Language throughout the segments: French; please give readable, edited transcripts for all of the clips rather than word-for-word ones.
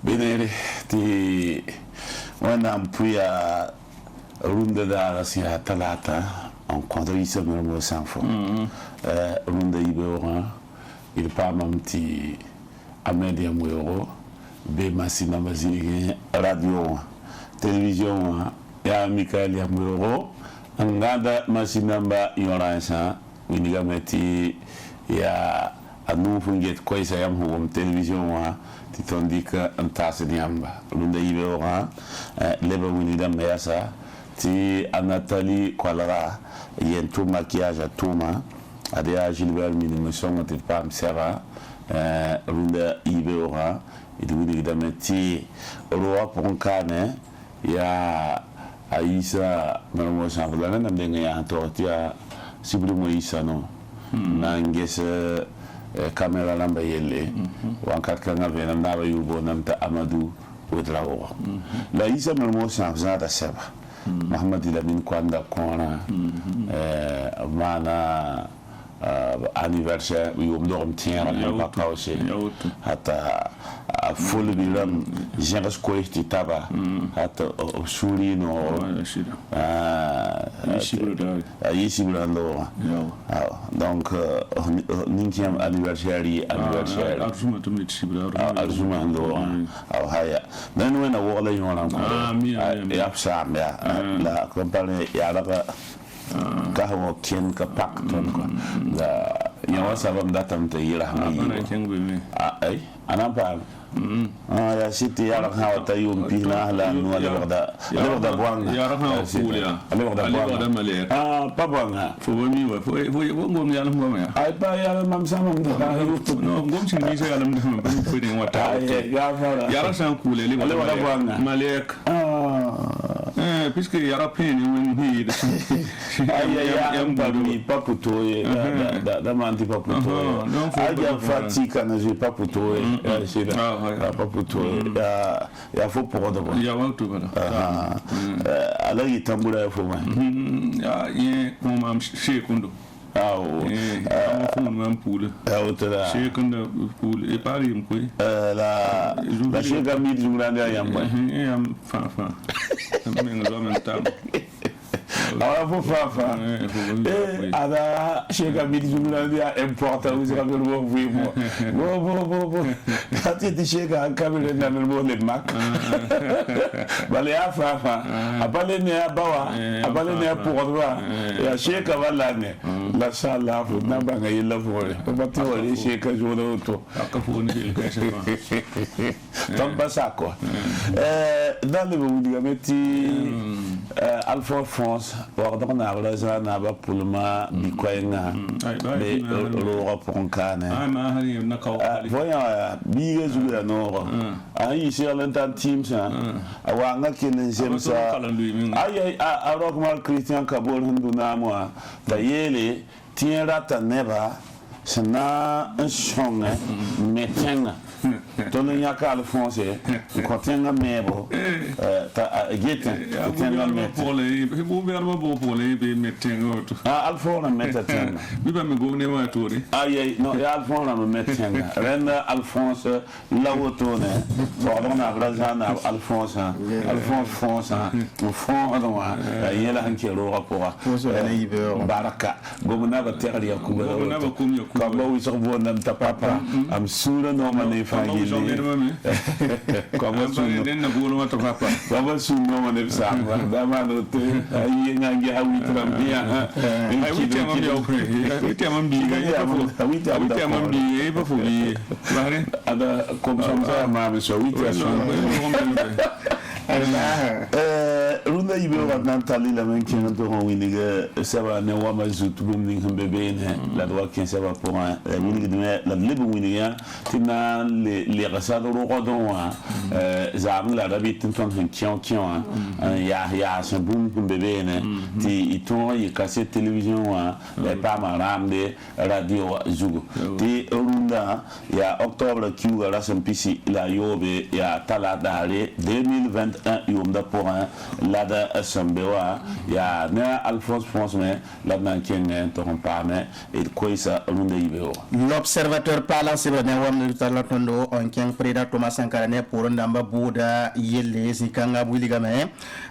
Bene, ti wannan puya runda da rasia talata en quadrissa me sans fond runda ibora il pas même ti amedia moyo be masina mazigi radio télévision ya Michael ya moyo ngada masina ba yoransa winiga meti ya anu funget koisa yam hum télévision wa tandis que un tas de yamba l'unda ibora leba winida measa ti Anathalie Kwalara yen tout maquillage à Thomas adia Gilbert minimation te pam sera l'unda ibora et winida meti roa ponkane ya Aïssa malmo sanflana namdenga ya tortia sibrimo Isa no nangese caméra lamba yelle wankat kanga vena ndaba yubo namta Amadou Ouedraogo la Isa malmo sanflana seba Mohamed Lamine Kwanda Kona mana anniversaire yom dorm tiara na pause hata full bilam jegas koiti taba hata suri no ici brando donc ninkiam anniversaire arzuma to mit sibra arzuma ndo haya dan wena wala yona ko ya psa la compagnie ya la kahwa kien ka pak ton ko da yawa sabam datam te yira hami ai anapa ya siti ya rakha ta yum pina la no le bwanga ya rakha kulia le bwanga male pa bwanga fo mi wa fo ngom ya ngom ya ai pa ya mam sama da no ngom sin ni se ya lam fo ni wata ya rakha kulia le bwanga malek puisque il y a rappelé ni ya mbami paputoye da manti paputoye aja fatika na je paputoye paputoye ya fo pokodo ba ya wantu bana ala yitambula ya fo ma ya ye ko am shekundo am poule shekundo poule e pari m koy la sheka mi jumlande yamba am fa men zo men tam awa fo fafa ada sheka mi jumlande ya importa vous avez le bo kati ti sheka kamere na mo le mak bale ya fafa abale ne abawa abale ne pourwa ya sheka wala ne la sala fo na banga yilla fo ba to le sheka jodo to akafo ni ke sheka tamba sako dans le Boudigameti Alpha France ordre na la na ba pulma bi koyenga be lo ponkane ma hari na ka voya bi rezu ya no ai sur l'entente team ça awanga kenen semsa ay arok mal Christian Kabol hunduna moi da yele tiera ta neba sana un son metenga tono nyaka Alphonse kontenga mebo ta gete kontenga mebo pole bo verba bo pole be metenga to Alphonse metatenga bi ba me go ne ma tori ay no Alphonse me metenga renda Alphonse lawotone ordona brazana Alphonse France fond adwa yela hankelo rapport baraka gomna ba terri yakuba ka ba wi so bona ta papa am sura no mane fagile comme ça den go no ta papa baba sunno mane sa da mano te ay ngangi hawi trambia ay wite am bi okre wite am bi ga wite am bi ba fu bi bare ada comme ça ma so wite runda runda ibe wa nan tali la men kin to ho winiga saba ne wa ma zutu bum ni hambe be ne la do kin saba pour winiga de la lebu winiga tina les rasado ro don wa zam la rabi tin ton kion ya son bum hambe be ne ti iton yi cassette télévision wa pa ma ramde radio zugo ti runda ya octobre kiuga la son pisi la yobe ya tala dare 2021 yomda pour lada asambewa ya na Alphonse France mais la manken to parme et koisa runda ibeo. L'observateur parlant c'est ne wam talatondo on ken preda Thomas Sankara ne pour ndamba buda yelle sikanga buligame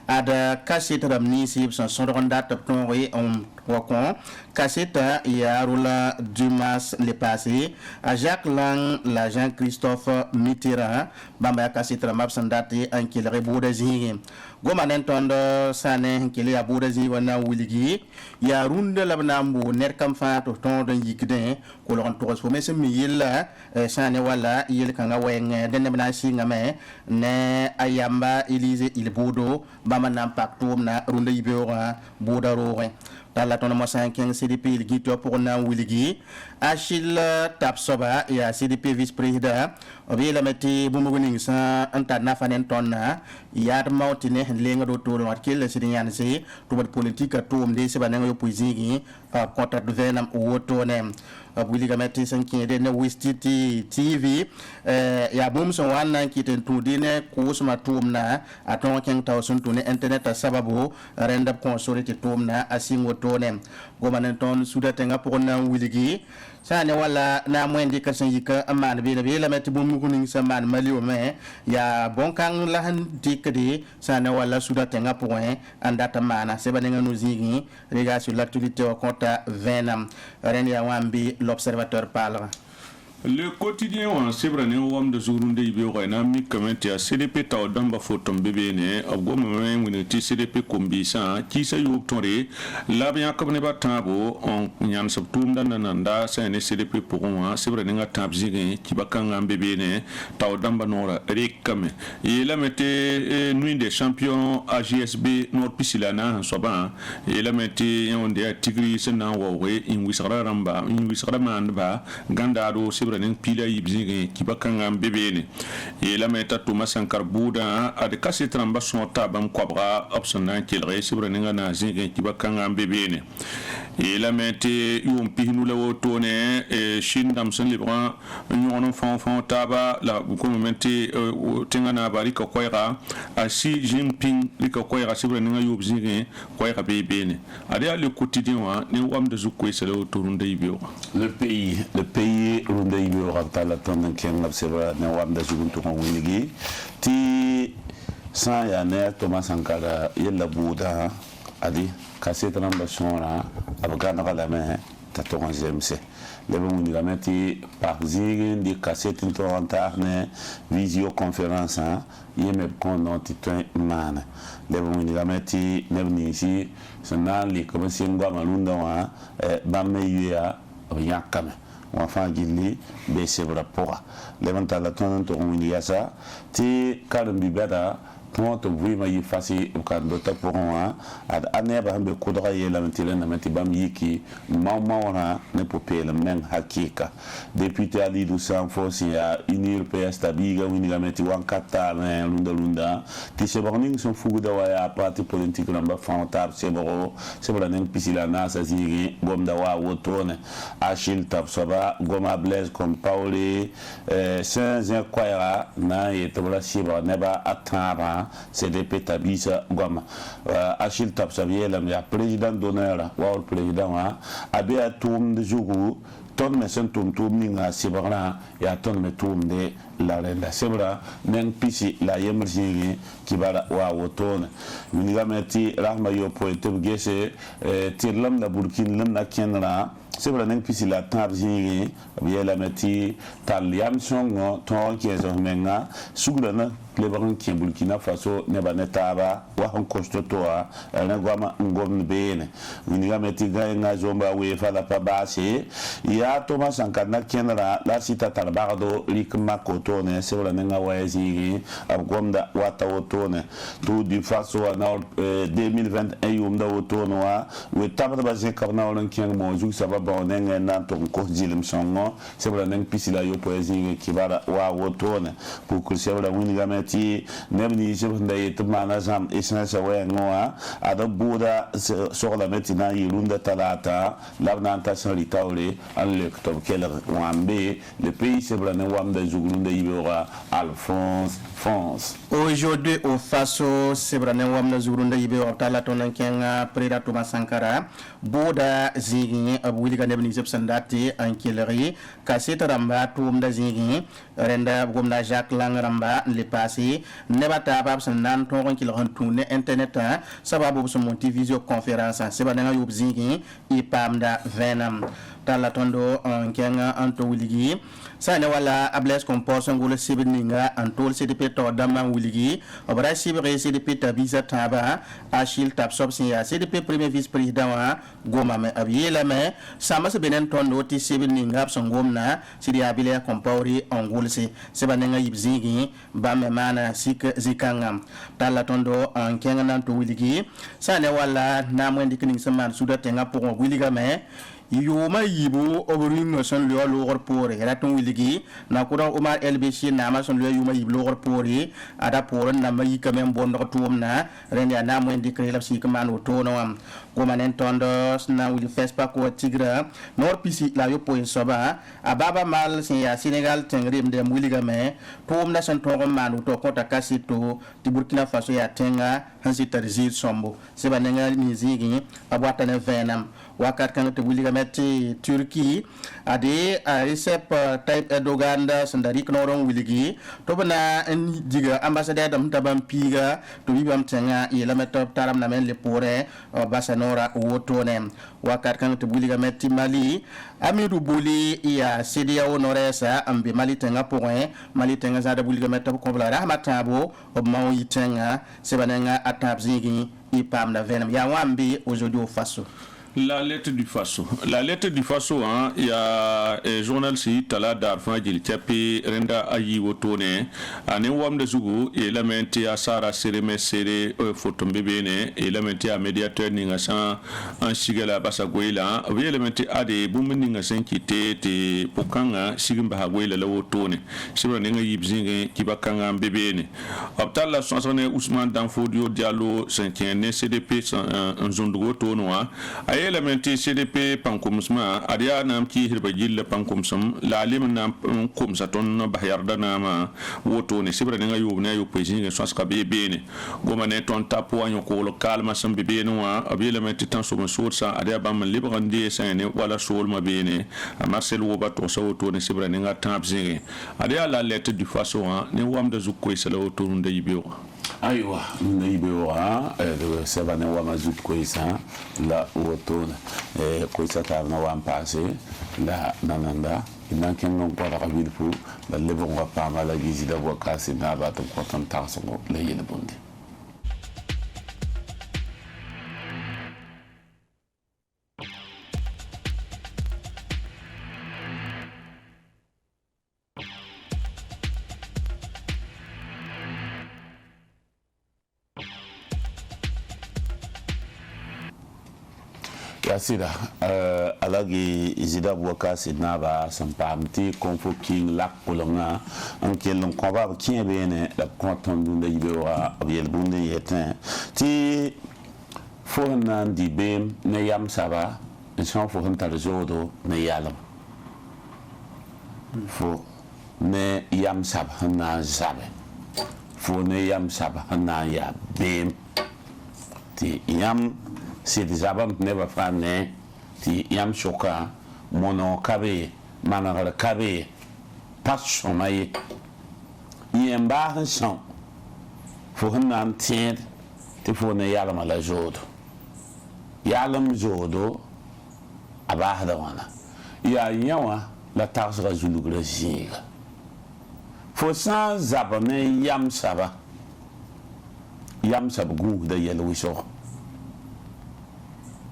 ada cassette ramni si son ronda ton on wakon cassette ya roula Dumas le passé à Jacques Lang l'agent Christophe Mitterrand bamba cassette ramap sandati en kilre buda zingi goma nentondo sane kele ya buda zi wana wuligi ya runda labnambu ner kam fa to ton don yikde ko lon to so mese mi yilla sane wala yel kanga weng den na singa me ne ayamba Elise Ilbodo bama nam paktum na runda yibora buda roe tala ton mo 5 CDP il gito pour na wuligi Achille Tapsoba ya CDP vice président obi la meti bumuguning sa anta na fanen tonna yar mautine lenga do to wat kel sidian se to bat politique to mde se bananga yo puizigi contre de venam woto ne abuli gamati sanki de ne wistiti TV ya bum so wan ki ten to dine ko suma tumna aton ken taw sun to ne internet sababu renda consorti tumna asingo to ne gomanen ton sudatenga pour na wiligi sane wala na mwendi kasan yika amana be la meti bum kuning saman malio me ya bonkang lahan dikedi sane wala sudatenga point andata mana se banenga nozigi regarde sur l'actualité au compte 20 ren ya wambi l'observateur parle. Le quotidien wa sebrane wam de zurunde ibe wa na mi kamenti a CDP taw damba fotom bebe ne abgo mame woni ti CDP kombisa ki sa yu tore la bien kabne ba tabo on nyan sab tum dan nanda sa ne CDP pour wa sebrane nga tab zige ki bakanga bebe ne taw damba nora rekame e la mette nuit des champions AGSB nord pisilana soba e la mette on de tigri sena wa we in wisara ramba in wisara manba gandado nen pila yibzinge kibakanga mbebene e la meta Thomas Sankara buda ad kaset ramba son tabam kwabra opsona kelre sibra nenga na zinge kibakanga mbebene e la mete yum pihnu la wotone e shindam san libra nyono fon taba la ko momenti tengana bari ko koyra a Xi Jinping liko koyra sibra nenga yubzinge koyra bebene ade le quotidien wa ne wam de zukwe sele otorunda ibio le pays runda il y aura la tendance qui observe na wamda juguntu ko winigi ti sa ya ne Thomas Sankara yella buda adi cassette namba sona abagana kala me ta to nzemse le bon ni gameti par zigi di cassette to antarne visioconférence yeme kon non titan mana le bon ni gameti nebni si sanali comme si ngwa malunda wa bamme ya yakame enfin gilli be sebra pora levanta la ton to yasa ti karam bibada pour to vima yi fasi kan do ta pour ad aneba hambe kudra yela mentile na menti bam yiki mawna ne popel men hakika député ali du san fosi ya unir PS tabiga wini ga meti wankata na lunda ti se borning son fuguda wa ya parti politique lamba fantab se bora nen pisila na sa zigi gomda wa wotone Achille Tapsoba goma Blaise comme Pauli Saint-Jean Kwayra na yetola siba neba ataba CDP tabisa goma Achille Tapsoba ya président d'honneur wa président wa abe atum de jogu ton me sen tum ninga sibara ya ton me tum de la renda sebra men pisi la yemerjigi kibara wa wotone miniga meti rahma yo poete gese tirlam la burkin lam na kenra sebra nen pisi la tabjigi biela meti taliam songo ton kezo menga sugla na lebron ki Burkina Faso ne ba ne taba wa han kosto to a na goma ngom bene ni ga meti ga nga zomba we fa la pa base ya Thomas Sankara kenra la sita tarbado likma koto ne se wala nga wazi ab gomda wata wotone to di faso na 2021 yumda wotono wa we tabada ba je karna wala ken mo ju sababa ne na to ko jilim songo se wala nang pisila yo poezi kibara wa wotone pour que se wala wini ga meti nebni je nda yit mana jam isna se wa ngoa ada buda so la meti na yilunda talata labna ta sanritawle an le to keler wambe le pays se wala ne wamda jugulunda yibora Alphonse France. Aujourd'hui au Faso sebrane wamna zurunda yibe optala tonan kenga preda Thomas Sankara boda zigi abuli ga nebni zepsandati ankileri kaseta ramba tumda zigi renda gomda Jacques Lang ramba le passé nebata bab sanan ton kilo tune internet sababu so monti visio conférence sebana yob zigi ipamda venam tala tondo kenga anto wiligi sane wala ables comporte ngolo sibninga antol CDP to dama wiligi obra sibre CDP tabisa taba Achille Tapsop ya CDP premier vice président wa goma me abiela me sama se benen tondo ti sibninga songomna sidi abile compauri ongolse sebanenga yibzigi ba me mana sik zikanga tala tondo kenga nanto wiligi sane wala na mwendi kinin saman suda tenga pour wiliga me yoma yibo obring son le logor pore raton wiligi na kura Omar LBC na ma son le yoma yibo logor pore ada pore na mayi kamen bondo tumna renda na mo indi krela si kaman otono am ko manen tondo na wil fespa ko tigra nor pisi la yo point soba ababa mal sin ya Senegal tengrim de wiliga me tumna son to man to ko takasito ti Burkina Faso ya tenga hansi tarzir sombo seba nenga ni zigi abwata ne venam wakat kan te wiliga metti Turquie ade Recep Tayyip Erdogan da sandari knoron wiligi to bana en diga ambassadeur dam tabam piga to bibam tenga yela metop taram na men le pore basanora wotone wakat kan te wiliga metti Mali Amidou Bouli ya Sedia Honoresa ambe Mali tenga point Mali tenga za da wiliga metop ko bla rahmatabo obma yitenga sebanenga atab zigi ipam na venam ya wambi aujourd'hui au Faso. La lettre du Faso. La lettre du Faso, hein, il y a un journal si Tala Darfan Gil Tiapi Renda Ayi Wotone, Ane Wam de Zougou, et la mente à Sara Sereme Sere Photon Bébéne, et la mente à médiateur Ningasan, en Sigala Basagwela, oui, la mente à des Boumen Ningasan qui étaient Pokanga, Sigimba Hagwela la Wotone, Sibra Ninga Yibzing, Kibakanga Bébéne. Optal la Sansane Ousmane Danfodio Diallo, Saint-Kien, CDP, un zone de Wotonoa, elementi CDP pankumsma adia nam ki hirba jilla pankumsum la alim nam kumsaton bahyarda nama woto ne sibra nga yobna yo pejin so ska bebene goma ne ton tapo anyo ko lokal masam bebene wa abi elementi tan so sa adia bam librandi sene wala sol ma bene Marcel woba to so woto ne sibra nga tabzinge adia la lettre du Faso ne wamda zukko isala woto nda yibewa aywa nda yibewa de sebane wa mazut ko isa la woto ko isa ta na wa passé la nananda inan ken non ko da bilfu la lebo nga pa mala gizi da bo kasi na ba to ko tan ta so la yele bondi Yasida alagi izida boka sidnaba sampamti konfo king lak kolonga ankel lon koba kin bene la konton dunda yibewa abiyel bunde yetin ti fohnan di bem ne yam saba en fohn tar jodo ne yalam fo ne yam sab hana zabe fo ne yam sab hana ya bem ti yam c'est des abams never found ne ti yam shoka mono kabe manara kabe passion mai yemba hanson fo hanan tied te fo ne yalama la jodo yalam jodo abahda wana ya yawa la tarsra zulugra ziga fo san zab ne yam sab gu da yel wiso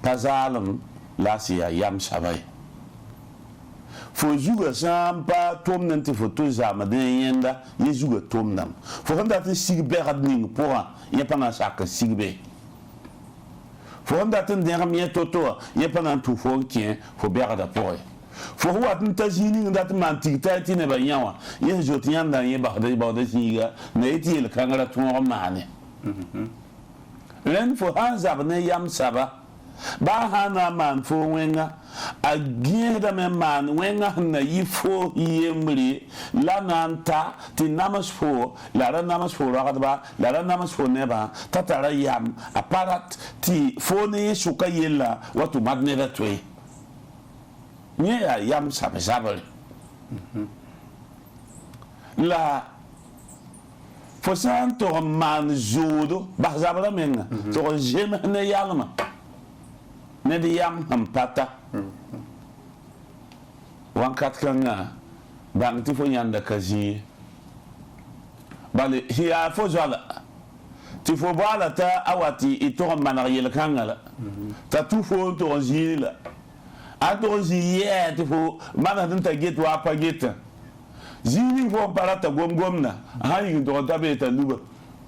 pazalum la siya yam sabai fo zuga san pa tom nan te fo to zama de yenda ye zuga tom nam fo handa te sigbe hadning pora ye pana sak sigbe fo handa te ndem ye toto ye pana tu fo kien fo berda pore fo wat ntazini ndat man tikta ne ba yawa ye joti yanda ye ba de siga ne ti le kangara to mane len fo hanza ne yam saba ba hana man fo wenga a gieda me man wenga na yifo yemri la nanta ti namas fo la ra namas fo ra ba la ra namas fo neba tatara yam aparat ti fo ne suka yella watu magne da twe nye ya yam sabe sabe la fo san to man zodo ba zabra menga to jem ne yalma ne di yam hampata wankat kanga bang ti fo nyanda kazi bale hiya fo zala ti fo bala ta awati ito manar yel kanga la ta tu fo to zila a to ziye ti fo mana ta get wa pa get zini fo parata gom na ha yi do ta be ta luba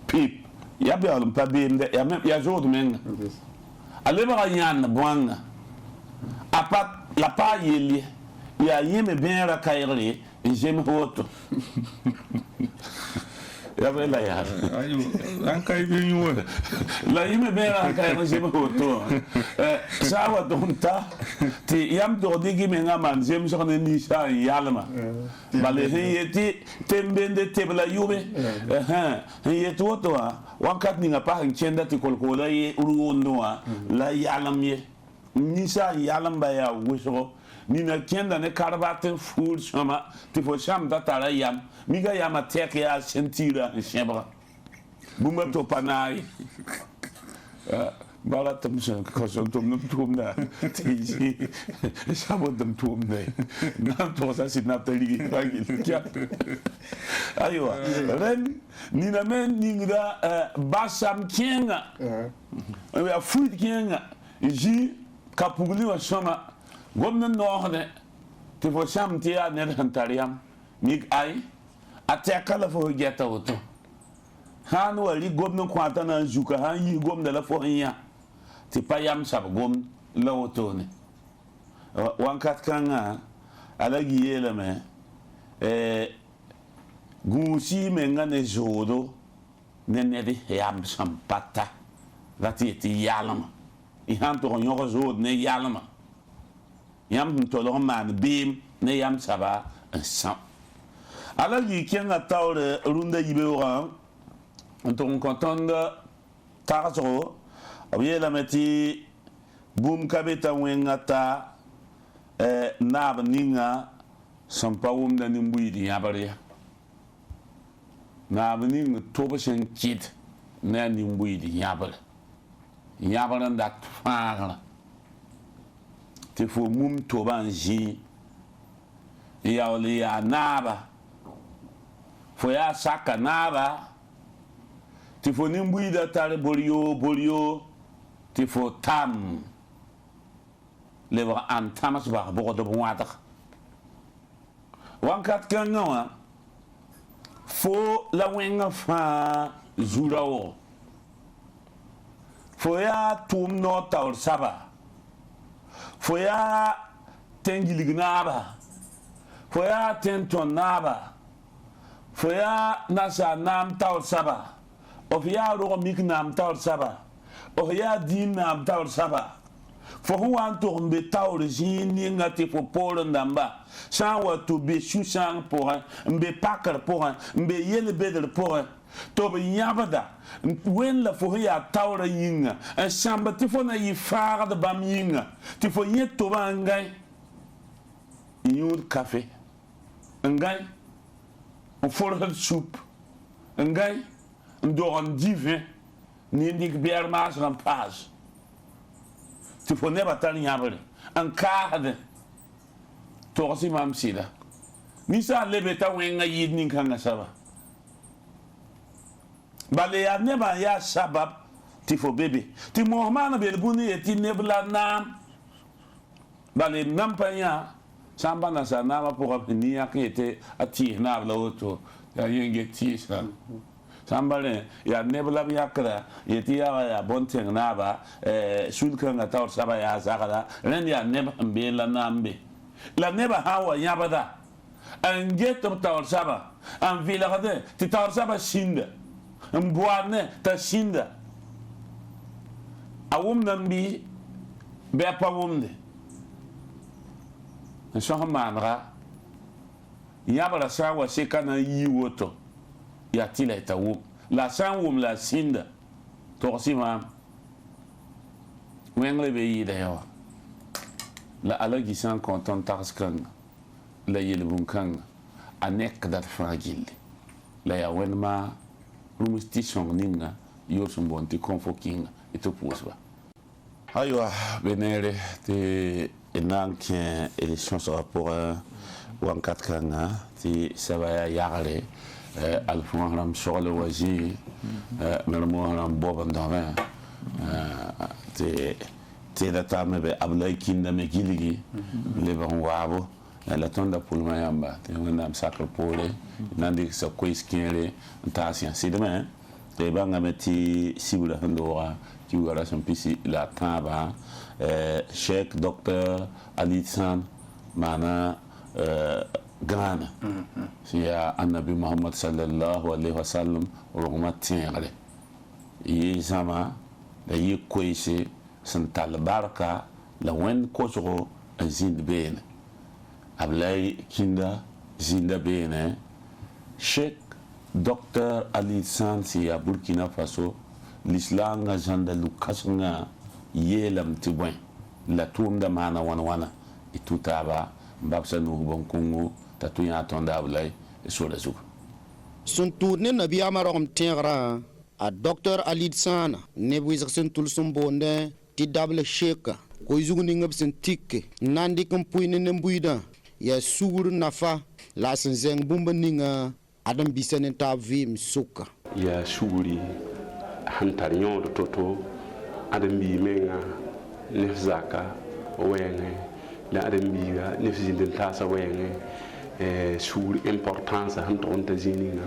pip ya be alum pa be ya me ya zo do men ale ba nyan boanga apat la pa yeli ya yeme ben ra kayre jeme hoto ya be la ya ayo an kai bi ñu la yeme ben ra kayre jeme hoto sawa donta ti yam do digi me ngaman jem so ne ni sa yalma bale yeti tembende tebla yube yeti woto wakat ni ngapa nchenda ti kolkola ye uruondo la yalam ye ni sa yalam ba ya wiso ni na kenda ne karbaten fur sama ti fo sham da tara yam mi ga yama tek ya sentira shebra bumba to panai bala tam so ko so tum na ti sabo tum ne na to sa si na tali rangi kya ayo ren ni na men ni da basam kenga ya fruit kenga ji kapugli wa shama gomna no ne ti fo sham ti ya ne hantariam ni ai ateka la fo geta auto han wali gomna kwata na juka han yi gomna la fo nya ti payam sab gom la auto ne wankat kanga alagi yela me gusi menga ne jodo ne de yam sampata lati ti yalama i han to nyo jod ne yalama yam to lo man bim ne yam saba sam alagi kenga tawre runda yibe wa on kontonda tarzo yela meti bum kabeta wengata nab ninga sampawum da nimbui di yabaria nab ning tobashen kid na nimbui di yabaran dat fara te fo mum toban ji yawli ya naba fo ya saka naba te fo nimbui da tare bolio ti fo tam leva an tamas ba bo do wata wankat kan no fo la wenga fa zurao fo ya tum no taur saba fo ya tengilignaba fo ya tentonaba fo ya nasa nam taur saba of ya ro miknam taur saba o ya din nam taur saba fo huan to mbe taur jini ngati fo polo ndamba san wa to be shusang pour mbe pakar pour mbe yele bedel pour to be yabada wen la fo ya taur yinga en samba ti fo na yi fara de bam yinga ti fo yet to bangai yur café ngai on follow soup ngai ndoron divin ni ndik bier mas rampage ti fo neba tan yabere an kaade to si mam sida ni sa lebe ta wenga yid nin kanga saba bale ya neba ya sabab ti fo bebe ti mohmana bel buni e ti nebla nam bale nampanya samba na sa nama pour ni ya kete ati na la auto ya yenge ti sa sambale ya nebla yakra yeti ya bonteng na ba sulka nga taw saba ya zakala ren ya neb mbe la nambe la neba hawa yabada an geto taw saba an vilagade ti taw saba shinda mboane ta shinda awum nambi be pa wumde so manra yabala sawa sekana yiwoto ya tila ta wum la san wum la sinda to sima wengle be yi da yawa la alagi san konton tarskan la yelbun kan anek dat fragile la ya wenma rumistation ninga yorsum bonti confoking et opuswa aywa benere te enanke élection sur rapport wan katkanga ti sabaya yagale alfon ram sur le waji melmo ram boban dawen te la tame be ablay kinda me giligi le ban wabo la tonda pulma yamba te wonam sakre pole nandi sa koiskere ntasia sideme te banga meti sibula ndora ki wala son pisi la taba Cheikh Dr Ali San mana Ghana ya annabi Muhammad sallallahu alaihi wasallam rahmatin yi zama da yi koise sun talbarka la wen kozoro azin bene ablay kinda zinda bene Cheikh Dr Ali San ya Burkina Faso l'islam nga janda lukasnga yelam tibwen la tumda mana wana itutaba mbabsa no bon kongo tatuya tonda ablay so la zuka sun tourne nabi amarom tengra a Dr Ali San ne buizak sun tul sun bonde ti double sheka ko zugni ngab sun tikke nandi kam puine ne mbuida ya sugur nafa la sun zeng bumba ninga adam bisane ta vim suka ya suguri hantar nyodo toto adam bi menga nefzaka wenge la adam bi ga nefzindin tasa wenge sur importance hanto onta zininga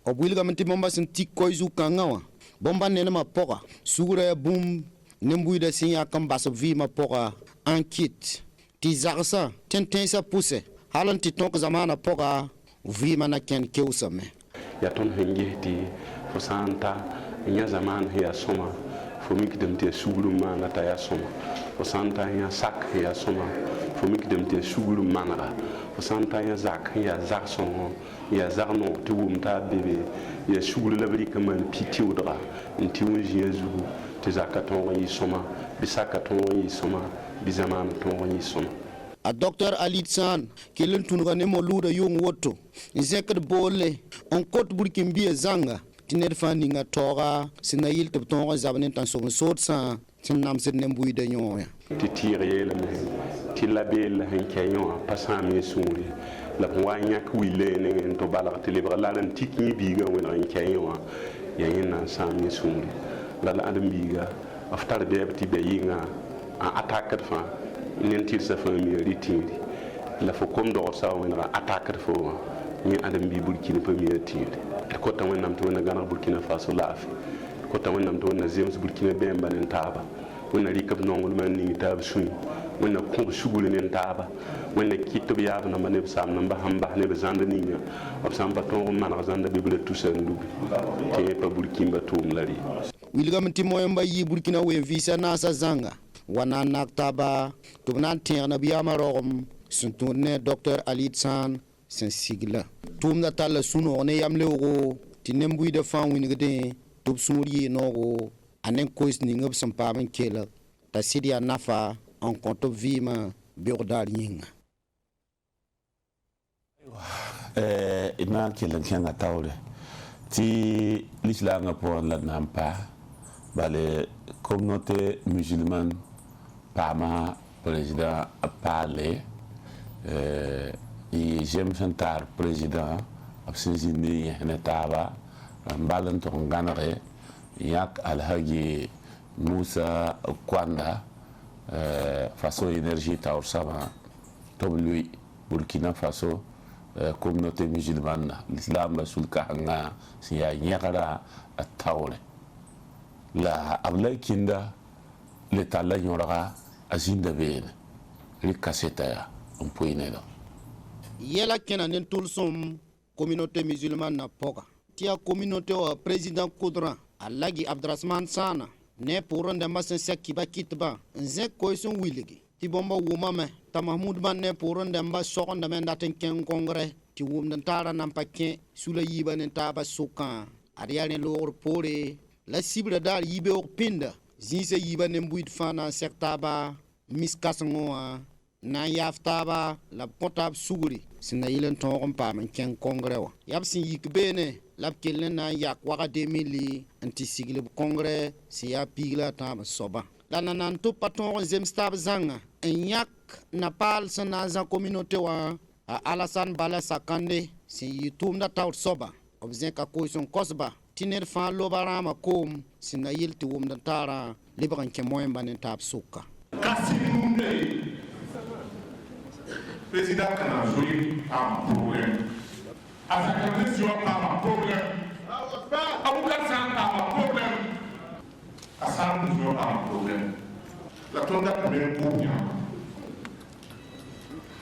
obwilga manti bomba sun tikko zuka ngawa bomba nena ma poka sugura bum nembuida sinya kam basa vi ma poka enkit ti zarsa tentensa pousse halan ti tonk zamana poka vi mana ken keusame ya ton hengeti fo santa nya zaman ya soma fo mi kidem te sugulu mana ta ya soma fo santa ya sak ya soma fo mi kidem te sugulu mana fo santa ya zak ya zak somo ya zarno te wumta bebe ya sugulu labri kamal pitiudra ntiwu jesu te zakaton yi soma bisakaton yi soma bizaman ton yi soma a Dr Ali San kelen tunga ne mo luda yung woto zekad bole on kot burkin biye zanga tiner fani nga tora sina yil to tonga zabane tan so sot sa tin nam sen ne mbuy de nyoya ti tire la me ti label hen kayon passam yesuri la wanya kwile ne to bala te libra la nan tikni biga wona hen kayon ya yina sam yesuri la adam biga aftar be ti be yinga a attaque fa nentir sa famille ritiri la fo comme do sa wona attaque fo ni adam bi burkina premier tire ko tan wonam to na gana Burkina Faso lafi ko tan wonam to na zems Burkina bemba nen taba wona rikab nongul man ni tab suy wona ko sugul nen taba wona kitto biya na man ne sam na ba hamba ne be zanda ni nga ob sam ba to man zanda be bele tout sen ndu te pa Burkina to mlari wilgam ti moyamba yi Burkina we visa na sa zanga wana naktaba to nan tierna biya marom sun tourne Dr Ali San sen sigla tumda tala suno ne yamle go tinembui de fan winigde tub suri no anen kois ni ngab sampa men kela ta sidia nafa en compte vima biordal yinga ina kelen kenga tawle ti l'islam pour la nampa bale communauté musulmane pama président a parlé et j'aime sentar président absenzini ne taba mbalan to ganare yak alhaji Musa Kwanda façon énergie taur sama toblui Burkina Faso communauté musulmane l'islam sul kahanga siya nyakara atawle la ablay kinda le talla yorga azinda bene li kaseta on poine do yela kena nen tulsum communauté musulmane na poka tia communauté o président Koudran alagi Abdrasman Sana ne pour de masen sakiba kitba nze koison wiligi ti bomba wuma me ta Mahmoud ban ne pour de mba sokon de men daten ken congrès ti wum den tara nam paquet sula yiba nen taba sokan ariane lor pore la cible dar yibe o pinda zinse yiba nen buit fana sektaba miskasngoa na yaftaba la potab suguri sina yilen ton pa men ken congrès wa yab sin yikbene lab kelen na yak waga 2000 anti sigle congrès si ya pigla ta soba la nanan to paton zem stab zanga en yak na pal sana za communauté wa Alassane Bala Sakande si yitum da taw soba obzen ka koison kosba tiner fa lobarama kom sina yilti wum da tara libran ke moyen banen tab suka Kassimundé président kana joué un problème. À sa transition, a un problème. À Ougassan, a un problème. À sa transition, a un problème. La tonda peut même pour bien.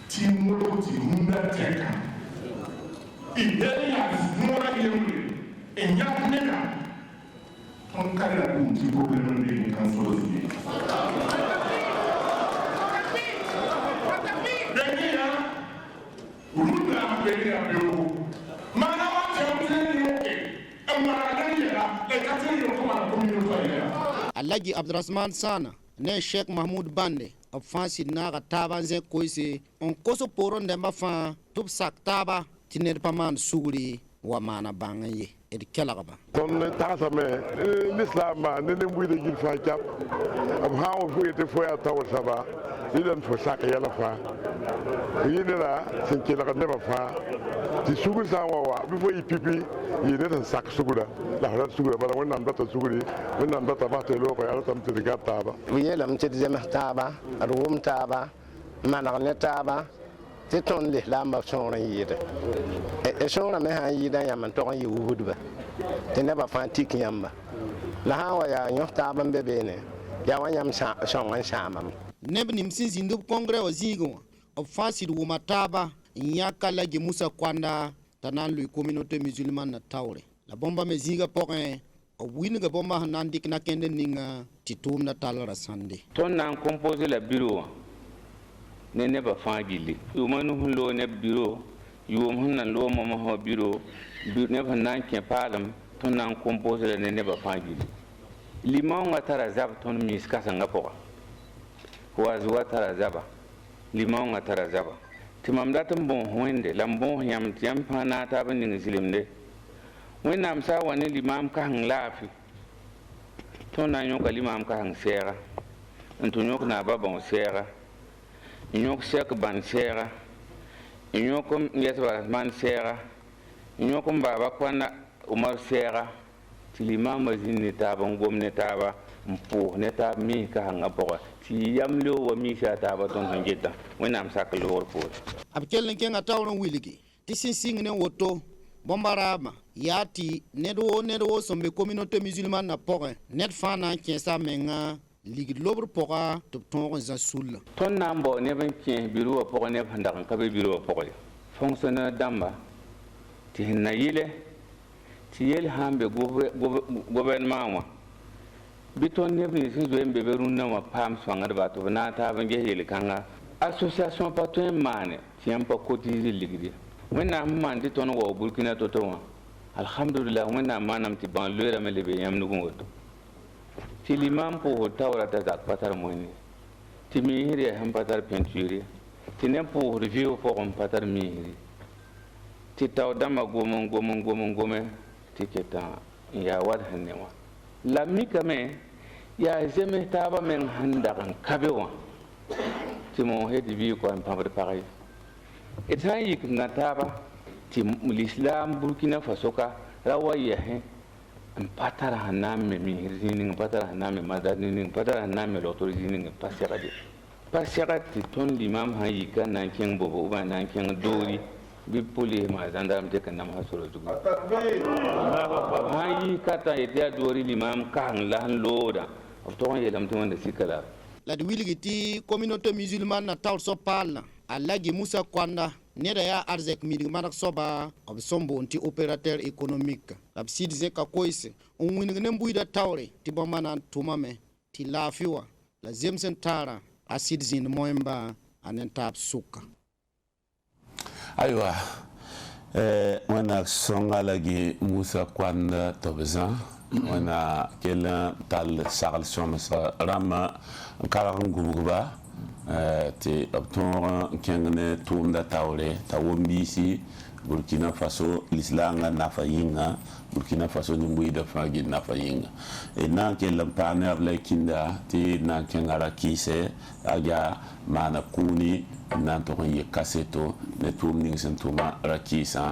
Timolo, Timunda, Teka. Il y a Mora Yemri. Et Yak Nena. Ton carrière a un petit problème de cancer. Alagi Abdrasman Sana ne Sheikh Mahmoud Bande of fancy naga taba ze koise on koso poron de mafa tup sak taba tiner paman suguri wa mana bangaye ed kelagaba ton tasa me l'islam ma ne mbuy de gil fa cap am hawo fuyete foya tawol saba idan fo sak yala fa yidira sin kila ne ba fa ti sugu sa wa bi fo ipipi yidira sak suguda la hada suguda bara wannan data suguri wannan data ba ta loko ya tam ti gata ba wiyela mti zema taba rum taba manarne taba ti ton le la ma sonra yide e sonra me ha yida ya man to yi wudba ti ne ba fa tik yamba la hawa ya nyota ban bebene ya wanyam sa songan samam neb nim sin zindu congrès o zigo o fasid wuma taba nyaka lagi Musa Kwanda tanan lui communauté musulmane na tawre la bomba me ziga porin o winga bomba nan dik na kende ninga titum na talara sande ton nan composer la bureau ne ba fagili yu manu hulo ne bureau yu hunnan lo mama ho bureau ne ba nan ke palam ton nan composer la ne ba fagili limon wa tara zab ton miska sanga poka wa tara zaba limon wa tara zaba timam datum bon wende lambon yam tiam pana ta ban ning zilimde wenam sa wani limam ka hang lafi ton nan yo ka limam ka hang sera antonio na ba bon sera nyok sek ban sera nyokom yesba man sera nyokom baba kwana umar sera tilima mazini taba ngomne taba mpu ne tab mi ka hanga poka ti yamlo wa mi sha taba ton ngita wenam sakalo wor por abkel ngen atawron wiligi ti sing ne woto bombarama yati nedo sombe communauté musulmane na poka net fana kiesa menga ligi lobr poka to ton za sul ton nambo ne ban kien biro poka ne fandak ka be biro poka fonctionnaire damba ti na yile ti yel hambe gouvernement wa biton ne bi si zo embe be runna wa pam swanga ba to na ta ban ge yele kanga association patron mane ti am pa cotiser ligidi wena man di ton wa Burkina to to alhamdulillah wena manam ti ban lera mele be yam nugo to ti limam po tawra ta zak patar moni ti mihiri ham patar peinture ti ne po review po on patar mihiri ti taw dama gomon ti keta ya wad hannewa la mikame ya zeme taba men handa kan kabewa ti mo hedi bi ko am pamre paray sã n yik na taaba tɩ l'islam burkina faso ka ra wa yɛsẽ n pa tara sẽn na n me miisr zĩig ning n pa tara sẽn na n me madad ning n pa tara sẽn na n me logtr zĩig ning n pa segde pa segd tɩ tõnd limam sã n yika n na n kẽng bobo b n na n kẽng doori bɩ pʋlɩs maa zãndarem tɩ n namsã sora zugu sã n yika t'a yetɩ yaa doori limam kaseng la sẽn loodã b tog n yeelame tɩ wẽnda sika la la d wilgi tɩ communauté musulman na taoor so paalã a lagi musa kwanda neda yaa arzɛk midg madg soaba b sõn boond tɩ opérateur économique la b sɩd zẽka koeese n wĩneg ne buɩda taoore tɩ bãmba na n tʋmame tɩ laafɩ wa la zems n taarã a sɩd zĩnd moẽmba a ne taab sʋka aywa wẽnna sõnga lagi musa kwanda tɩ b zã wẽnna kell n tall sagl sõms rãmb n karg n gubgba tɩ b tõog n kẽng ne tʋʋmda taoore t'a wom-biisi burkina faso lislaangã nafa yĩnga burkina faso nin-buɩɩdã fãa gil nafa yĩnga d na n kell n paag ne b la kĩnda tɩ d na n kẽnga ra-kɩɩsɛ a yaa maana kũuni d na n tog n yek kaseto ne tʋʋm ning sẽn tʋma ra-kɩɩsã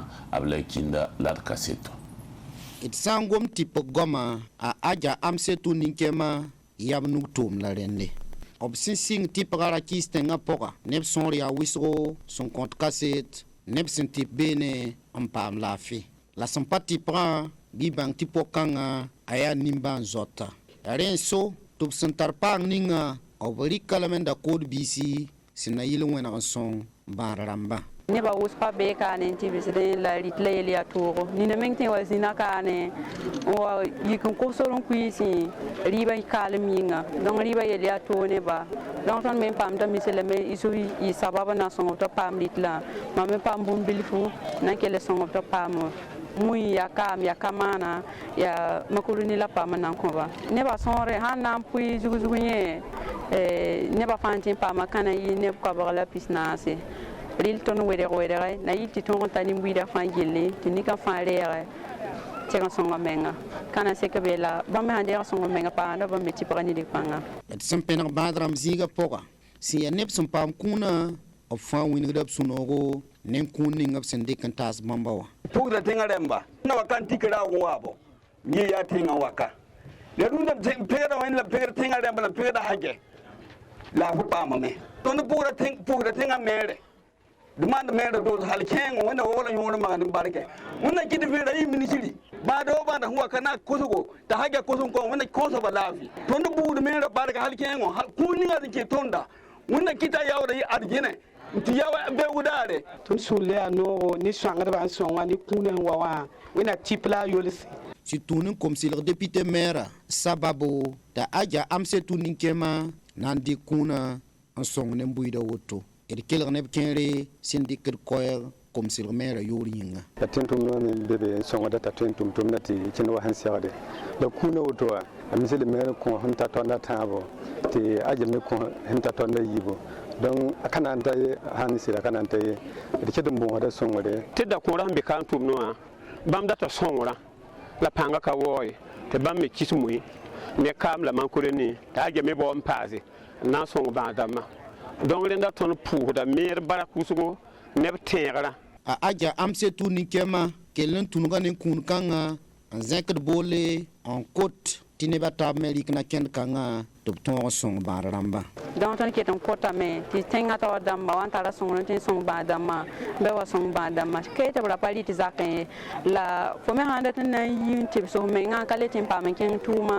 b la kĩnda la d kaseto d sã n gom tɩ pʋg goamã a aja amsetu nin-kɛmã yab nug tʋʋm la rẽnde b sẽn sɩng tɩpga ra-kɩɩs tẽngã pʋga neb sõor yaa wɩsgo sẽn kõt kaset neb sẽn tɩp beene n paam laafɩ la sẽn pa tɩpgã bɩ bãng tɩ pʋg-kãngã a yaa nimbãan zɔta rẽ so tɩ b sẽn tar paang ninga b rɩka lame n da kood biisi sẽn na yɩl wẽneg n sõng bãad rãmbã neba wʋs pa bee kaane tɩ bsd la rɩt la yel yaa toogo nina meng tẽ wa zĩna kaane n wa yik n kʋb sor n kuiisẽ rɩɩbã kaalem yĩnga donc rɩɩbã yel yaa toog neba donc tõnd me n paam t'a mislame y sabab na sõng b t'a paam rɩt la mam me paam bũmb bilfu na n kell sõng b t'a paam mui ya kaam ya ka maana ya makoroni la paam n na n kõba neba sõore sãn na n pʋɩ zug-zug yẽ neba fãa tɩ n paama kãna yɩ neb koabg la pisnaase rɩl tõnd wedg-wedge na yɩl tɩ tõog n ta nin-buɩɩdã fãa gelle tɩ nika fãa reege tɩg n sõng menga kãna sek be la bãmb me sãn deeg sõng menga paanda bãmb me tɩpga ne dɩk-pãnga d sẽn pẽneg bãad rãmb zĩigã pʋga sẽn yaa neb sẽn paam kũunã b fãa wĩnegda b sũ-noogo ne kũun ning b sẽn dɩk n taas bãmba wa pʋgda tẽngã rẽmba na wa kan tɩk raoogẽ waabo yẽ yaa tẽngã waka la rũndã pegda wẽnd la pegd tẽngã rẽmba la pegda hagɛ la a fo paamame tõnd pʋgda tẽngã meere demande meere doos hal kẽeng wẽnna wogla yõor magd n barkɛ wẽnna kɩt vẽera yɩ minisri baada wa bãada sẽn wa ka na kosgo t'a hagɛ kos n kõ wẽnna kõsba laafɩ tõnd buud meera barka hal kẽengõ kũun ninga sẽn kɩ tõnda wẽnna kɩta yaoodã yɩ adgẽne tɩ ya beoogdaare tõnd sũur yaa noogo ne sõangdbã n sõnga ne kũunã n wa wã wẽnna tɩp la a yolse sɩ tũud n kom-sɩlg depute maire sababo t'a aja amsetu nin-kẽmã na n dɩk kũunã n sõng ne buɩɩda woto d kelg neb kẽere sẽn dɩkd koɛɛg kom-sɩlg mairã yoor yĩnga la tẽn-tʋmdmã me bebe n sõngda t'a tõe n tʋm-tʋmdã tɩ kẽnd wa sẽn segde la kũunã woto wã a misl maire kõ sẽn ta tõnda tãabo tɩ aja me kõ sẽn ta tõnda yiibo donc a ka na n ta ye sãn sɩda ka na n ta ye d ket n bõosda sõngre tɩ da kõorã sẽn be ka n tʋmdẽ wã bãmb data sõngrã la pãnga ka waooye tɩ bãmb me kis moe ne kaam la mankorene t'a aja me bao n paase n na n sõng bãa-dãmbã donc rẽnda tõnd pʋʋsda meer bara kusgo neb tẽegrã a aja amsetu nin-kɛmã kell n tũnga ne kũun kãngã n zẽkd boole n kot tɩ nebã taab me rɩk na kẽnd kãngã tɩ b tõog n sõng bãad rãmbã donc tõnd ket n kotame tɩ tẽngã ta wa dãmba wa n tara sõngr tɩ n sõng bãa-dãmbã bɩ wa sõng bãa-dãmbã kee tɩ b ra pa rɩt zakẽ ye la fo me sãn dat n na n yi n tɩbs f mengã ka le tɩ n paam n kẽng tʋʋmã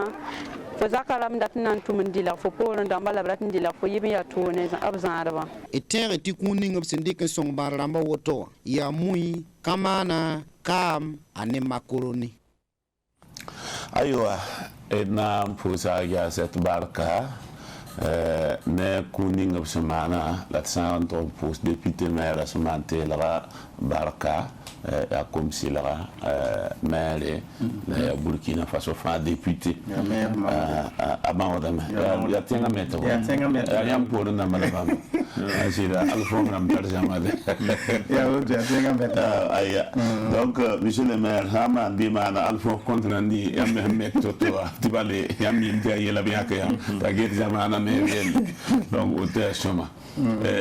fo zaka rãmb dat n na n tʋm n dɩlg fo poorẽ dãmba la b rat n dɩlg fo yɩb n yaa toog ne b zãadbã d tẽege tɩ kũun ning b sẽn dɩk n sõng bãad rãmbã woto wã yaa mui kãmaana kaam a ne makoroni aywa d na n pʋʋsa yaa sɛt barka ne kũun ning b sẽn maana la d sã n tog n pʋʋs depute mairã sẽn maan teelga barka a comme si là maire la Burkina Faso fa député avant madame ya tenga meto ya pour na malaba asira alfon ram tarjama de ya tenga meto aya donc monsieur le maire hama bima na alfon kontrandi ya meto to tibale ya mi dia yela bien que ta guerre zamana me bien donc au testament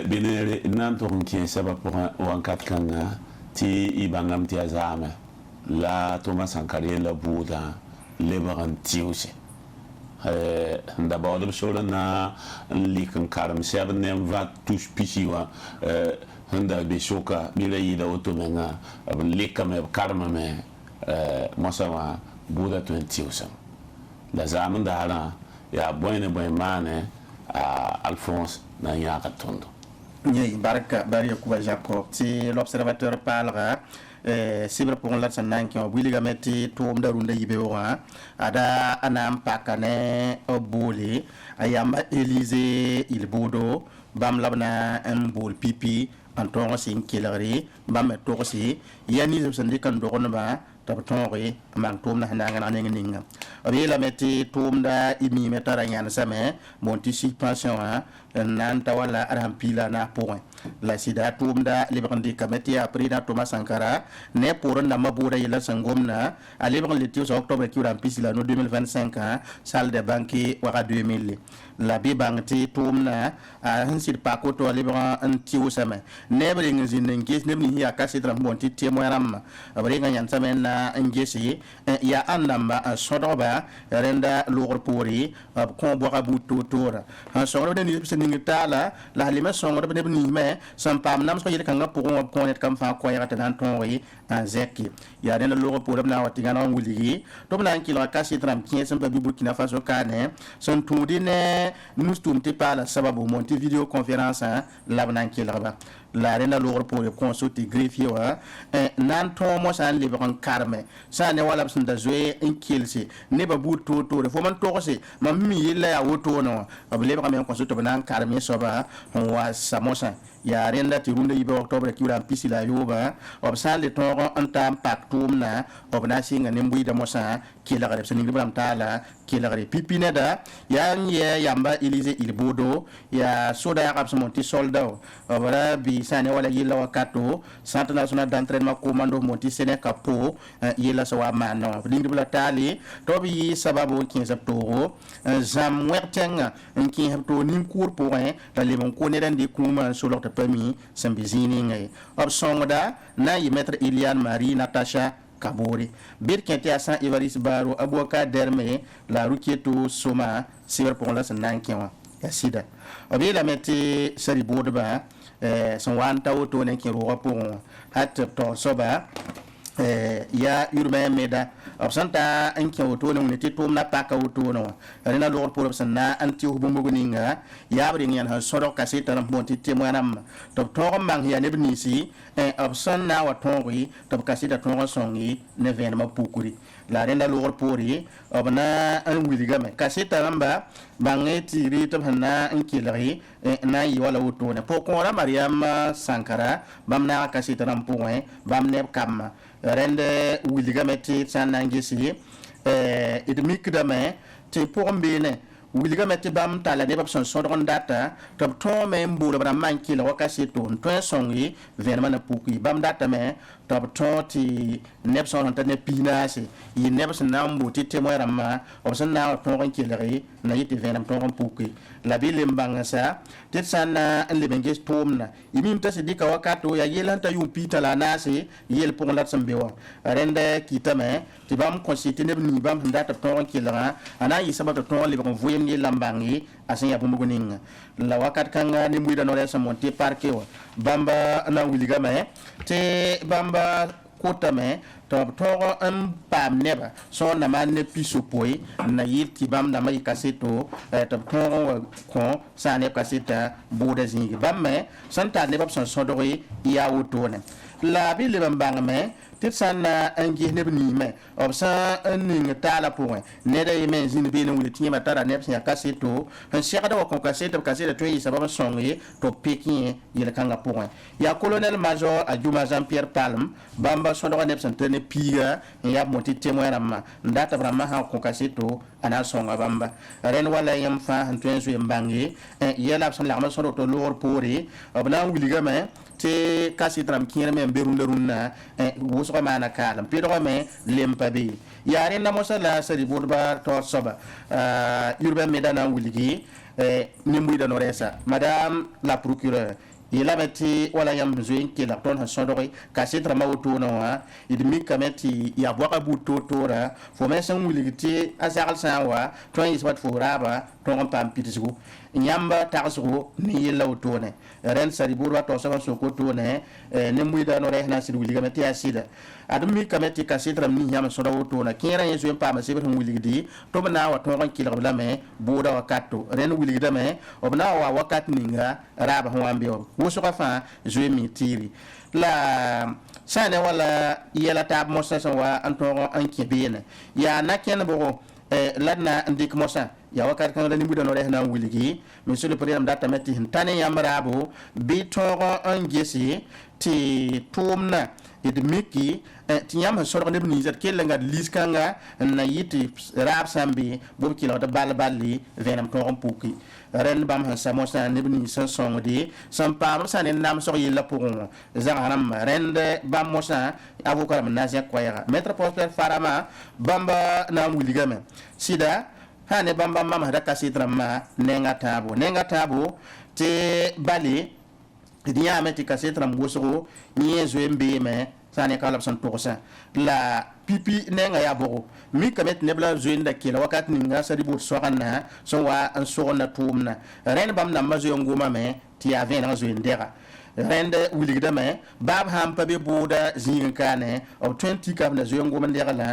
binere nan to qui ça va pour un 4 kanga ti ibangam ti azame la Thomas Sankara la Bouddha lebaran tiusi d'abord de sur na likan karam serve ne va tous pisiwa handa be soka bila ida otomenga likame karma me mosawa Bouddha 20 la zaman da hala ya boyne boy mane Alphonse na yaka tondo Nye baraka bari kuba Jacob si l'observateur parlera sibre pour la sanan qui ont voulu mettre tout le monde yibe wa ada anam pakane obuli ayamba Élysée il bodo bam labna un bol pipi en ton sin kilari bam tosi yani je sandi kan do ba tab tonri man tom na hanga na ninga abi la metti tom da imi metara nyana same monti suspension nan tawala rampila na point la sida tom da librandi kameti après da Thomas Sankara ne pour na mabura yela sangomna a libran le 10 octobre qui rampisi la no 2025 salle de banque wara 2000 la bi bangti tom na a hansi pa ko to libran antiwo same ne bring zinin gis ne mi ya kasidra monti temoram abri ngan same na ngesi ya andamba sodoba renda logor pori ko boka butu tora han songro de ni seningi tala la halima songro de ni me sampam nam so yele kanga pour ko net kam fa ko ya tan ton wi en zeki ya den logor pori na watinga na wuli to na kilo kasi tram kien sem bi Burkina Faso kane son tudi ne nustum te pala sababu monti video conférence la banan kilaba la rena logor pori consulti greffier wa nan to mo san libran karme sa ne wala bsin da zoe in kilsi ne ba buto to fo man to se ma mi la ya woto no abule ba men consulto banan karme so ba wa samosa ya renda ti runda yibe octobre ki ran pisi la yoba obsan le to antam paktum na obna singa ne mbui da mosa ki la garep sini bram tala ki la garep pipineda ya nye yamba Élysée il bodo ya soda ya kapsa monti soldat obra bi sane wala yilla wakato centre national d'entraînement commando monti sene kapo yilla so wa mano ding bla tali to bi sababu 15 octobre zam wertenga nki hebto nin cour pour la le mon connait des kuma sur l'autre permis sambizini ngai opsonda na yi maître Eliane Marie Natacha Kabori birkente asan Ivaris Baro Abouaka Derme la Ruketo Soma siver pour la sanankiwa ya sida obi la meti sari bodba son wanta auto ne ki ro pour hat to soba ya urbain meda absanta anki auto ne ti tom na paka auto no rena lor pour sanna anti hubumbu ninga ya bring yan ha soro kasita na monti temanam to to mang ya ne bnisi absan na wa tongi to kasita tongo songi ne ven ma pukuri la rena lor pori obna an wiligame kasita lamba bange tiri to hana anki lari na yi wala auto ne pokora Mariam Sankara bamna kasita rampoe bamne kam rende wiligame sanangisi idmikdame te pombene wiligame te bam tala ne babson sodron data to to me mbura bra manki la wakasi to songi venema na puki bam data me to to ti nepson ta ne pinase yi nepson nambu ti te moyama obson na to ron kilere na yiti venam to ron puki la bilim bangasa te sana en lebenge tomna yimim ta se dika wakato ya yelanta yu pita la nase yel pour la sambewa rende kitame ti bam consiti ne ni bam data to ron kilera ana yi sabata to le bon voyem ni lambangi asen ya bumbu ninga la wakat kanga ni muida no resa monti parke wa bamba na wiligame te bamba kotame tɩ b tõog n paam neba sõor na maan ne piso-poe na yɩl tɩ bãmb dãmbã yɩ kaseto tɩ b tõog n wa kõ sã neb kaseta bʋʋda zĩigi bãmb me sẽn tar nebã b sẽn sõdge yaa wotone la bɩ leb n bãngme tɩ d sã n na n ges neb niime b sã n ning taala pʋgẽ neda ye me n zĩnd beel n wilg tɩ yẽmã tara neb sẽn yaa kaseto n segda wa kõ kaset b kaseta tõe n yɩsa bãmb n sõng ye tɩ b pek yẽ yel-kãngã pʋgẽ yaa colonel major a Juma Jean-Pierre Palm bãmba sõdga neb sẽn tɩ ne piiga n yaa b mo tɩ témoin rãmbã n dat b rãmbã sã n kõ kaseto a na n sõnga bãmba rẽnd wala yãmb fãa sẽn tõe n zoe n bãng ye yɛla b sẽn lagm n sõdg tɩ loogr poore b na n wilgame tɩ kaset rãmb kẽerme n be rũndã rũnnã wʋsgã maana kaalem pɩdgame lem pa be yaa rẽnda mosã la sari bʋdba taoor soaba urbain meda na n wilgi nin-buɩɩda no-rɛɛsa madame la procureur yeelame tɩ wala yãmb zoe n kelg tõnd sẽn sõdge kaset rãmbã wotone wã d mikame tɩ yaa boaga buud toor-toora fo me sẽn wilg tɩ a zagl sã n wa tõe n yɩsba tɩ fo raaba tõog n paam pidisgu yãmba tagsgo ne yella wotone rẽnd sari bʋʋdbã taoosã n sok wotone nin-buɩɩda no-rɛɛs na n sɩd wilgame tɩ yaa sɩda ad mikame tɩ kaset rãmb nin yãmb sõda wotona kẽerã yẽ zoe n paama sebr sẽn wilgdi tɩ b na n wa tõog n kelg lame bʋʋda wakato rẽnd wilgdame b na n wa wakat ninga raaba sẽn wa n beoog wʋsgã fãa zoe mi tɩɩri la sã ne wala yɛla taab mosã sẽn wa n tõog n kẽ beene yaa na-kẽnebgo la d na n dɩk mosã yaa wakat kãng la nin-buɩɩda no-rɛɛs na n wilgi monsieur le président datame tɩ sẽn ta ne yãmb raabo bɩ tõog n gese tɩ tʋʋmdã d miki tɩ yãmb sẽn sõdg neb ninsã d kell n gad lis-kãnga n na yɩ tɩ raab sã n be b kelgd bal-balle vẽenem tõog n puki rẽnd bãmb sẽn sa mosã neb nins sẽn sõngde sẽn paam b sã ne namsg yella pʋgẽ wã zãgs rãmba rẽnd bãmb mosã avocat rãmb na zẽk koɛɛga maître prosper farama bãmba na n wilgame sɩda sã ne bãmba mamsda kaset rãmbã nenga tãabo tɩ bale d yãame tɩ kaset rãmb wʋsgo yẽ zoe n beeme sã ne ka la b sẽn togsã la pipi nenga yaa bogo mikame tɩ neb la zoe n da kela wakat ninga sadi bʋʋd soagẽnã sẽn wa n sogna tʋʋmdã rẽnd bãmb dãmbã zoe n gomame tɩ yaa vẽenegã zoe n dɛga rẽnd wilgdame baab sãn pa be bʋʋda zĩig n kaane b tõe n tika b na zoe n gom n dɛglã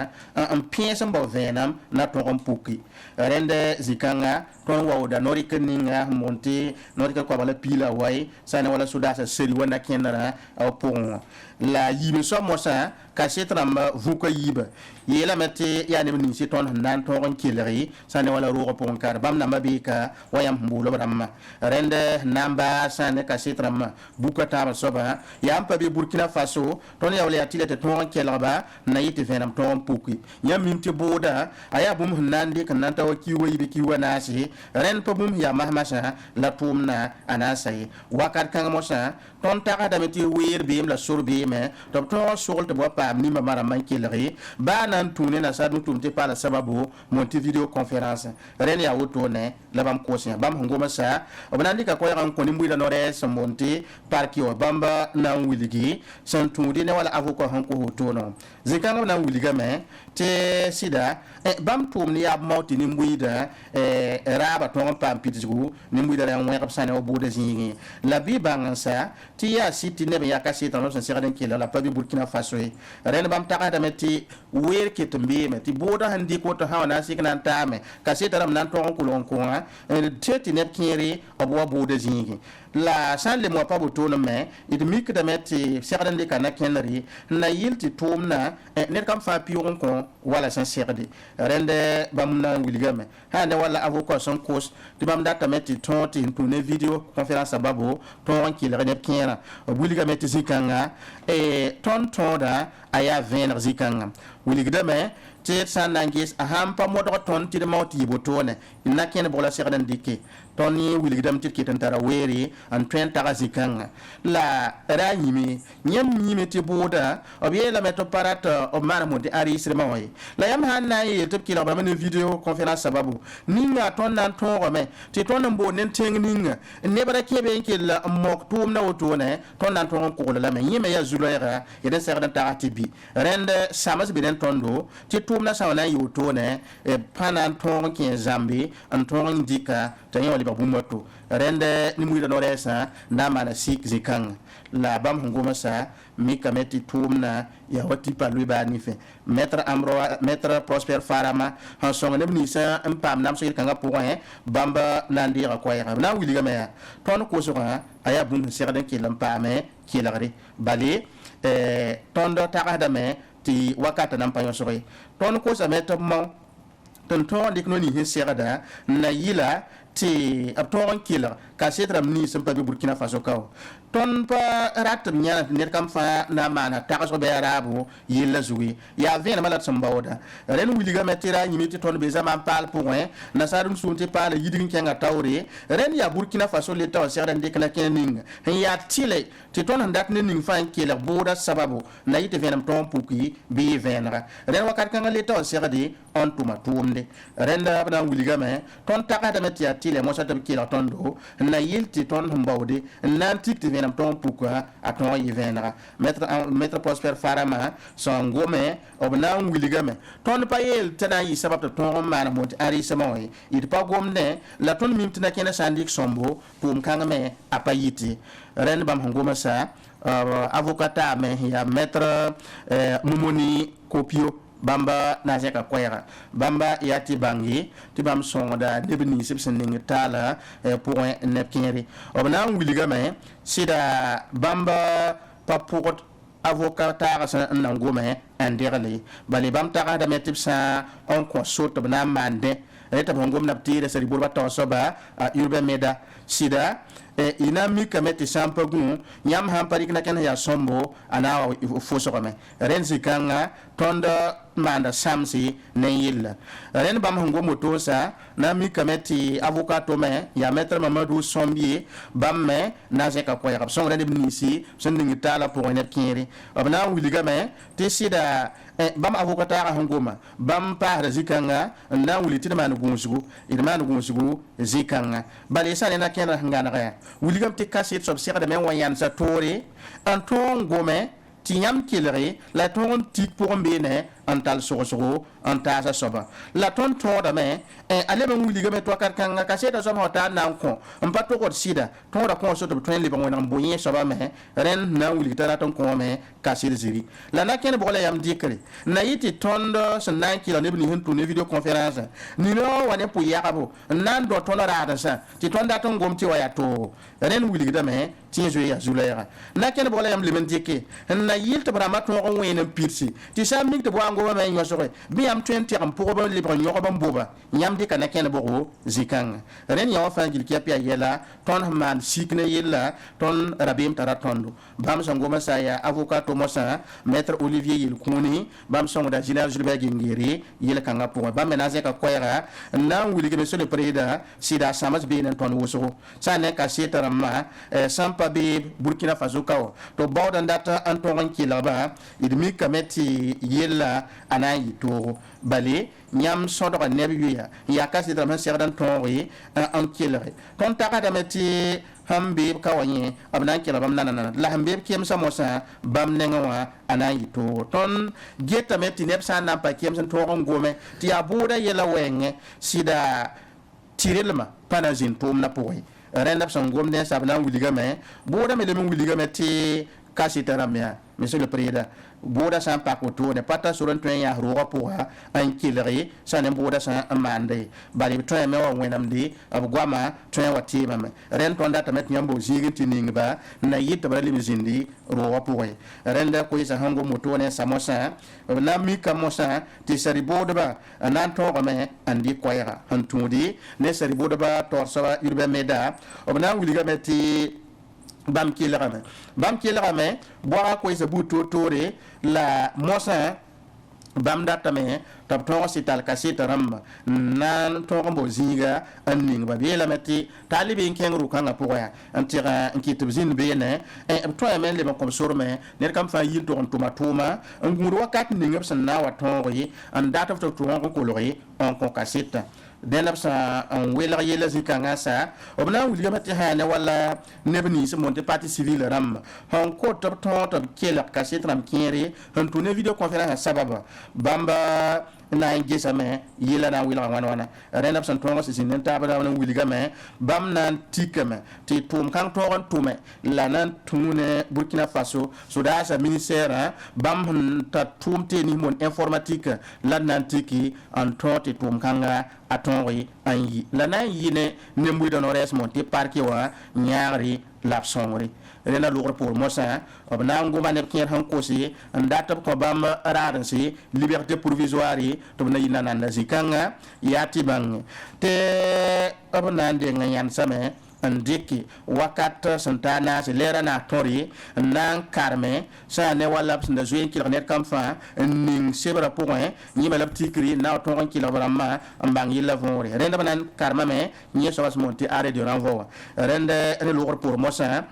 n pẽes n bao vẽenem na tõg n puki rẽnd zĩ-kãngã tõe n waooda no-rɩkr ninga sẽn moon tɩ no-rɩkr koabg la piila wai sã ne wala sodaasã seri wa na-kẽndrã b pʋgẽ wã la yiib soab mosã kaset rãmba vũka yiiba yeelame tɩ yaa neb nins tõnd sẽn na n tõog n kelge sã ne wala roogã pʋgẽ kar bãmb nambã beeka wa yãmb sẽn boolb rãmbã rẽnd sẽn na n baas sã ne kaset rãmbã buka tãabã soaba yaa n pa be burkina faso tõnd yaool yaa tɩ la tɩ tõog n kelgba n na yɩ tɩ vẽenem tõog n puki yãmb mim tɩ bʋʋda a yaa bũmb sẽn na n dɩk n na n ta wa kiuwa yibe kiuwa naase rẽnd pa bũmb yaa masmasã la tʋʋmdã a na n sa ye wakat kãng mosã tõnd tagsdame tɩ weer beem la sor beeme tɩ b tõog n sogl tɩ b wa paam nimba marãmbã n kelge baa na n tũu ne nasaad n tʋm tɩ paala sababu mon tɩ videoconférence rẽnd yaa wotone la bãmb kos yã bãmb sẽn gomsa b na n dɩka koɛɛg n kõ nin-buɩɩda no-rɛɛs sẽn moon tɩ park wã bãmba na n wilgi sẽn tũudi ne wala avocat sẽn kos wotone wã zĩ-kãng b na n wilgame tɩ sɩda bãmb tʋʋm ne yaa b mao tɩ nin-buɩɩda raaba tõog n paam pidisgu nin-buɩɩda ra n wẽg b sã ne wa bʋʋda zĩigẽ la bɩ bãng n sa tɩ yaa sɩd tɩ neb n yaa kasetã sẽn segd n kelg la pa bɩ burkina faso ye rẽnd bãmb tagsdame tɩ weer ket n beeme tɩ bʋʋda sẽn dɩk woto sã wa na n sɩk na n taame kasetã rãmb na n tõog n kolg n kõ-wã tɩ tɩ neb kẽere b wa bʋʋda zĩigẽ la sã n lem wa pa botone me d mikdame tɩ segd n dɩka na-kẽndre n na yɩl tɩ tʋʋmdã ned kam fãa piʋʋg n kõ wala sẽn segde rẽnd bãmb na n wilgame sã ne wala avocat sẽn kos tɩ bãmb datame tɩ tõog tɩ sẽn tũ ne video conférence babo tõog n kelg neb kẽerã b wilgame tɩ zĩ-kãngã tõnd tõoda a yaa vẽeneg zĩ-kãngã wilgdame tɩ d sã n na n ges a sãn pa modg tõnd tɩ d mao tɩ yɩ botone n na kẽnd bʋgla segd n dɩke tõnd yẽ wilgdame tɩ d ket n tara weere n tõe n taga zĩ-kãngã la ra yĩme yãmb yĩme tɩ bʋʋda b yeelame tɩ pa rat b maan moon tɩ enregistrement wã ye la yãmb sãn na n yeel tɩ b kelg bãmb ne video conférence sababu ninga tõnd na n tõogame tɩ tõnd n boond n tẽng ninga neb ra kẽbe n kell n mok tʋʋmdã wotone tõnd na n tõog n kogl lame yẽme yaa zu-loɛɛga d n segd n tag tɩ bɩ rẽnd sãms bɩ d n tondo ti tumna sa na yuto ne pana ton ki zambi an ton dika tanyo li babumoto rende ni muida no resa na mana sik zikang la bam ngoma sa mi kameti tumna ya wati pa lui ba ni fe maître Prosper Farama han songa ne sa pam nam so kanga point bamba nandi ra ko ya na wili ga me ton ko so aya bun serden ki lampa me ki lagri bali tondo takada me ti wakata nam panyo sori ton ko sa meto mo ton ton dik no ni hin serada na yila ti apton kila ka setram ni sem pa Burkina Faso kaw ton pa rat nya ner kam fa na mana ta so be arabu yilla zuwi ya vena malat sambawda ren wiliga metira ni meti ton be zama pal point na sadum sunti pal yidin kenga tawre ren ya Burkina Faso le taw serdan dik na kening ya tile ti ton ndat ne ning fa kila boda sababu na yite venam ton puki bi venra ren wakat kanga le taw serdi on tuma tumde ren da na wiliga me ton takada metia tile mo sa tab kila tondo na yilti ton mbawde nan tikti venam ton pourquoi a ton y venra maître Prosper Farama son gome obna wiligame ton pa yel tada yi sabab ton man mont ari samoy it pa gomne la ton mimtina kena sandik sombo pum kangame apayiti ren bam ngoma sa avocata me ya maître Mumoni Kopio bamba na zeka kwera bamba yati bangi ti bam sonda debni sibsen ning tala point nepkinri obna wiliga me sida bamba papot avocat ta sa nangome anderle bali bam ta da metipsa on ko sot bna mande eta bongom napti de seri burba to soba urbe meda sida ina mi kameti sampa gun yam han parik na kana ya sombo ana foso kame renzi kanga tonda manda samsi ne yilla ren bam hango moto sa na mi kameti avocat me ya maître Mamadou Sombier bam me na zeka ko ya son ren nisi son ningi tala pour ne kiri abna wiliga me te sida bam avocat ta hangoma bam pa zikanga na wuliti man gunsugu idman gunsugu zikanga bale sa ne na kena ngana ga wuligam te kaset sob sira de men wayan sa tore en ton gome ti yam kilere la ton tik pour mbene en tal soro en ta sa soba la ton to da me ale ben wuliga me to kar kanga kaseta so mota na ko on pa to ko sida ton da ko so to tren le bon on boyen soba me ren na wuliga ta ton ko me kasir ziri la na ken bole yam dikre na yiti tondo so 9 kilo ne bi hin to ne video conférence ni no wane pu yakabo nan do to la da sa ti ton da ton gom ti waya to ren wuliga me ti zo ya zulera na ken bole yam le men dike na yilta brama to on wen pirsi ti sam nik to bo me nyosore bi am 20 am pour ba libre nyoko ba mboba nyam de kana ken bo zikang ren ya fa gil kia pia yela ton man sikne yela ton rabim taratondo bam sango masaya avocat to mosa maître Olivier yil kuni bam sango da general Gilbert Gingiri yela kanga pour bam menaze ka koyra na wuli ke monsieur le président sida samas be nen ton woso sa ne ka setarama sampa be Burkina Faso kaw to bawda ndata anton kilaba idmi kameti yela anayi to bale nyam sodo nebi ya kasi dama serdan tonri en kilere ton takada meti hambe kawanye abnan kila bam nanana la hambe kiem samosa bam nengawa anayi to ton geta meti nepsa na pa kiem san to ngome ti abuda yela wenge sida tirilma panazin pom na poy renda son gomne sabna wuliga me boda me le wuliga me ti kasi taramia monsieur le président boda san pakoto ne pata suran tuen ya roga poa an kilere sanem boda san amande bali tuen me wa wenam di abgwama tuen wati mame ren tonda tamet nyambo zigin tiningba na yita bali mizindi roga poa ren da ko isa hango moto ne samosa na mi kamosa ti sari boda ba nan to me andi koyra hantudi ne sari boda ba torsa urbe meda obna wuliga meti bam kilgame boa ko isa buto tore la mosa bam datame tab to sital kasita ramba nan to ko ziga anning ba bela meti talibi kengru kanga poya antira nkitib zin bene to men le ko sorme ne kam fa yil to on tuma nguru wakat ningam san na wa to yi an data to ko lori on ko kasita dẽnb sã n welg yɛla zĩ-kãngã sa b na n wilgame tɩ sãane wala neb nins n moon tɩ parti civil rãmb sẽn kot tɩ b tõog tɩ b kelg kaset rãmb kẽere sẽn tʋ ne videoconférence sababa bãmba na n gesame yɩla na n wilga wãn-wãna rẽnd b sẽn tõog sẽn zĩnd n taab ra n wilgame bãmb na n tikame tɩ tʋʋm kãng tõog n tʋme la na n tũu ne burkina faso sodaasa ministɛɛrã bãmb sẽn ta tʋʋm tɩ nis-mon informatique la d na n tɩki n tõog tɩ tʋʋm kãnga a tõoge n yi la na n yɩ ne nembuɩda no-rɛɛs mon tɩ parke wã yãagre la b sõngre rẽna lʋgr poor mosã b na n goma neb kẽer sẽn kose n dat b kõ bãmb raadnse liberté provisoire tɩ b na yɩ nananda zĩ-kãngã yaa tɩ bãnge tɩ b na n deng n yãnsame n dɩke wakat sẽn taa naase lɛɛra na tõre n na n karme sã ne wala b sẽn da zoe n kelg ned kam fãa n ning sebrã pʋgẽ yẽme la b tikri n na n tõog n kelg b rãmbã n bãng yella võore rẽnd b na n karmame yẽ soaba sẽn moon tɩ a radio rãn vaoã rẽnd ne lʋgr poor mosã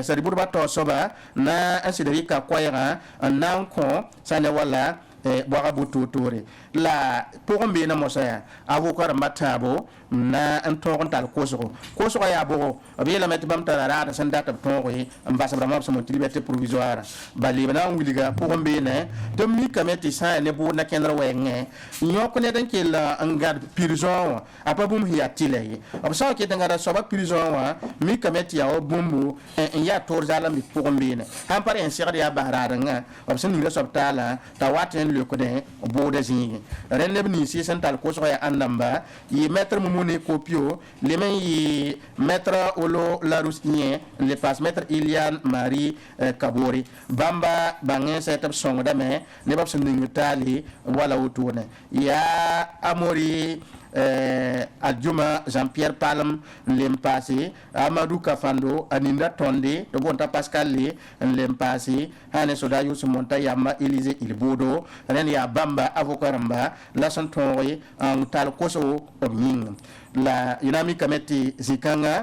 sadi bʋdbã tao soaba na n sɩd rɩka koɛɛgã n na n kõ sã ne wala boaga butootore la pʋgẽ beena mosã yaa avoka rãmbã tãabo na n tõog n tall kosgo yaa bʋgo b yeelame tɩ bãmb tara raadã sẽn dat b tõoge n bas b rãmbã b sẽn moon tɩ liberté provisoire ba leeb na n wilga pʋgẽ beene tɩ b mikame tɩ sã n ne bʋʋd na kẽndr wɛɛngẽ n yõk ned n kell n gãd prison wã a pa bũmb sẽn yaa tɩla ye b sã n ket n gãda soaba prison wã mikame tɩ yaa wa bũmbu n yaa toor zaalã mik pʋgẽ beene sãn pa rẽ n segd yaa bas raadengã b sẽn ninga soab taalã t'a wat n leokdẽ bʋʋda zĩige rẽnd neb ninsi sẽn tall kosg yaa ãndãmba yɩ maître momone kopio leme n yɩ maître olo larus yẽ n le paas maître ilian marie kabore bãmba bãngẽ sɛ tɩ b sõngdame nebã b sẽn ning taale wala wotone yaa amori aljuma Jean-Pierre Palm n lem paase Amadou Kafando a ninda tõnde tɩ boonta Pascal le n lem paase sã ne soda yʋʋs n monta yamba Élysée Ilbodo rẽnd yaa bãmba avoka rãmba la sẽn tõoge n tall kosgo b yĩng la y na mikame tɩ zĩ-kãngã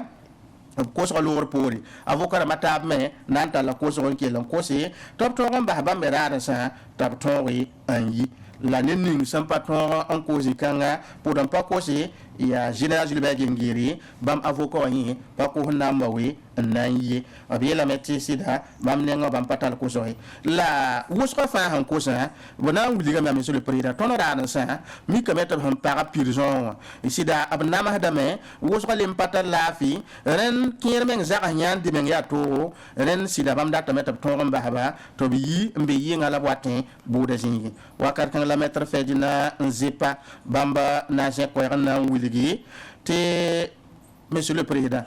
b kosga loogr poore avoka rãmbã taab me na n talla kosg n kell n kose tɩ b tõog n bas bãmb me raadensã t'a b tõoge n yi la ne ning sẽn pa tõog n koos zĩ-kãngã pʋd n pa kose yaa général Gilbert Gengere bãmb avoka wã yẽ pa kos n na n bawe n na n ye b yeelame tɩ sɩda bãmb nengã bãmb pa tall kosge la wʋsgã fãa sẽn kosã b na n wilgame monsieur le président tõnd raadensã mikame tɩ b sẽn pagã prison wã sɩda b namsdame wʋsgã lem pa tar laafɩ rẽnd kẽer meng zags yãn dɩ meng yaa toogo rẽnd sɩda bãmb datame tɩ b tõog n basba tɩ b yi n be yɩngã la b watẽ bʋʋda zĩige wakat kãng la maître Ferdinand n zepa bãmba na n zẽ koɛɛg n na n wilgi tɩ monsieur le président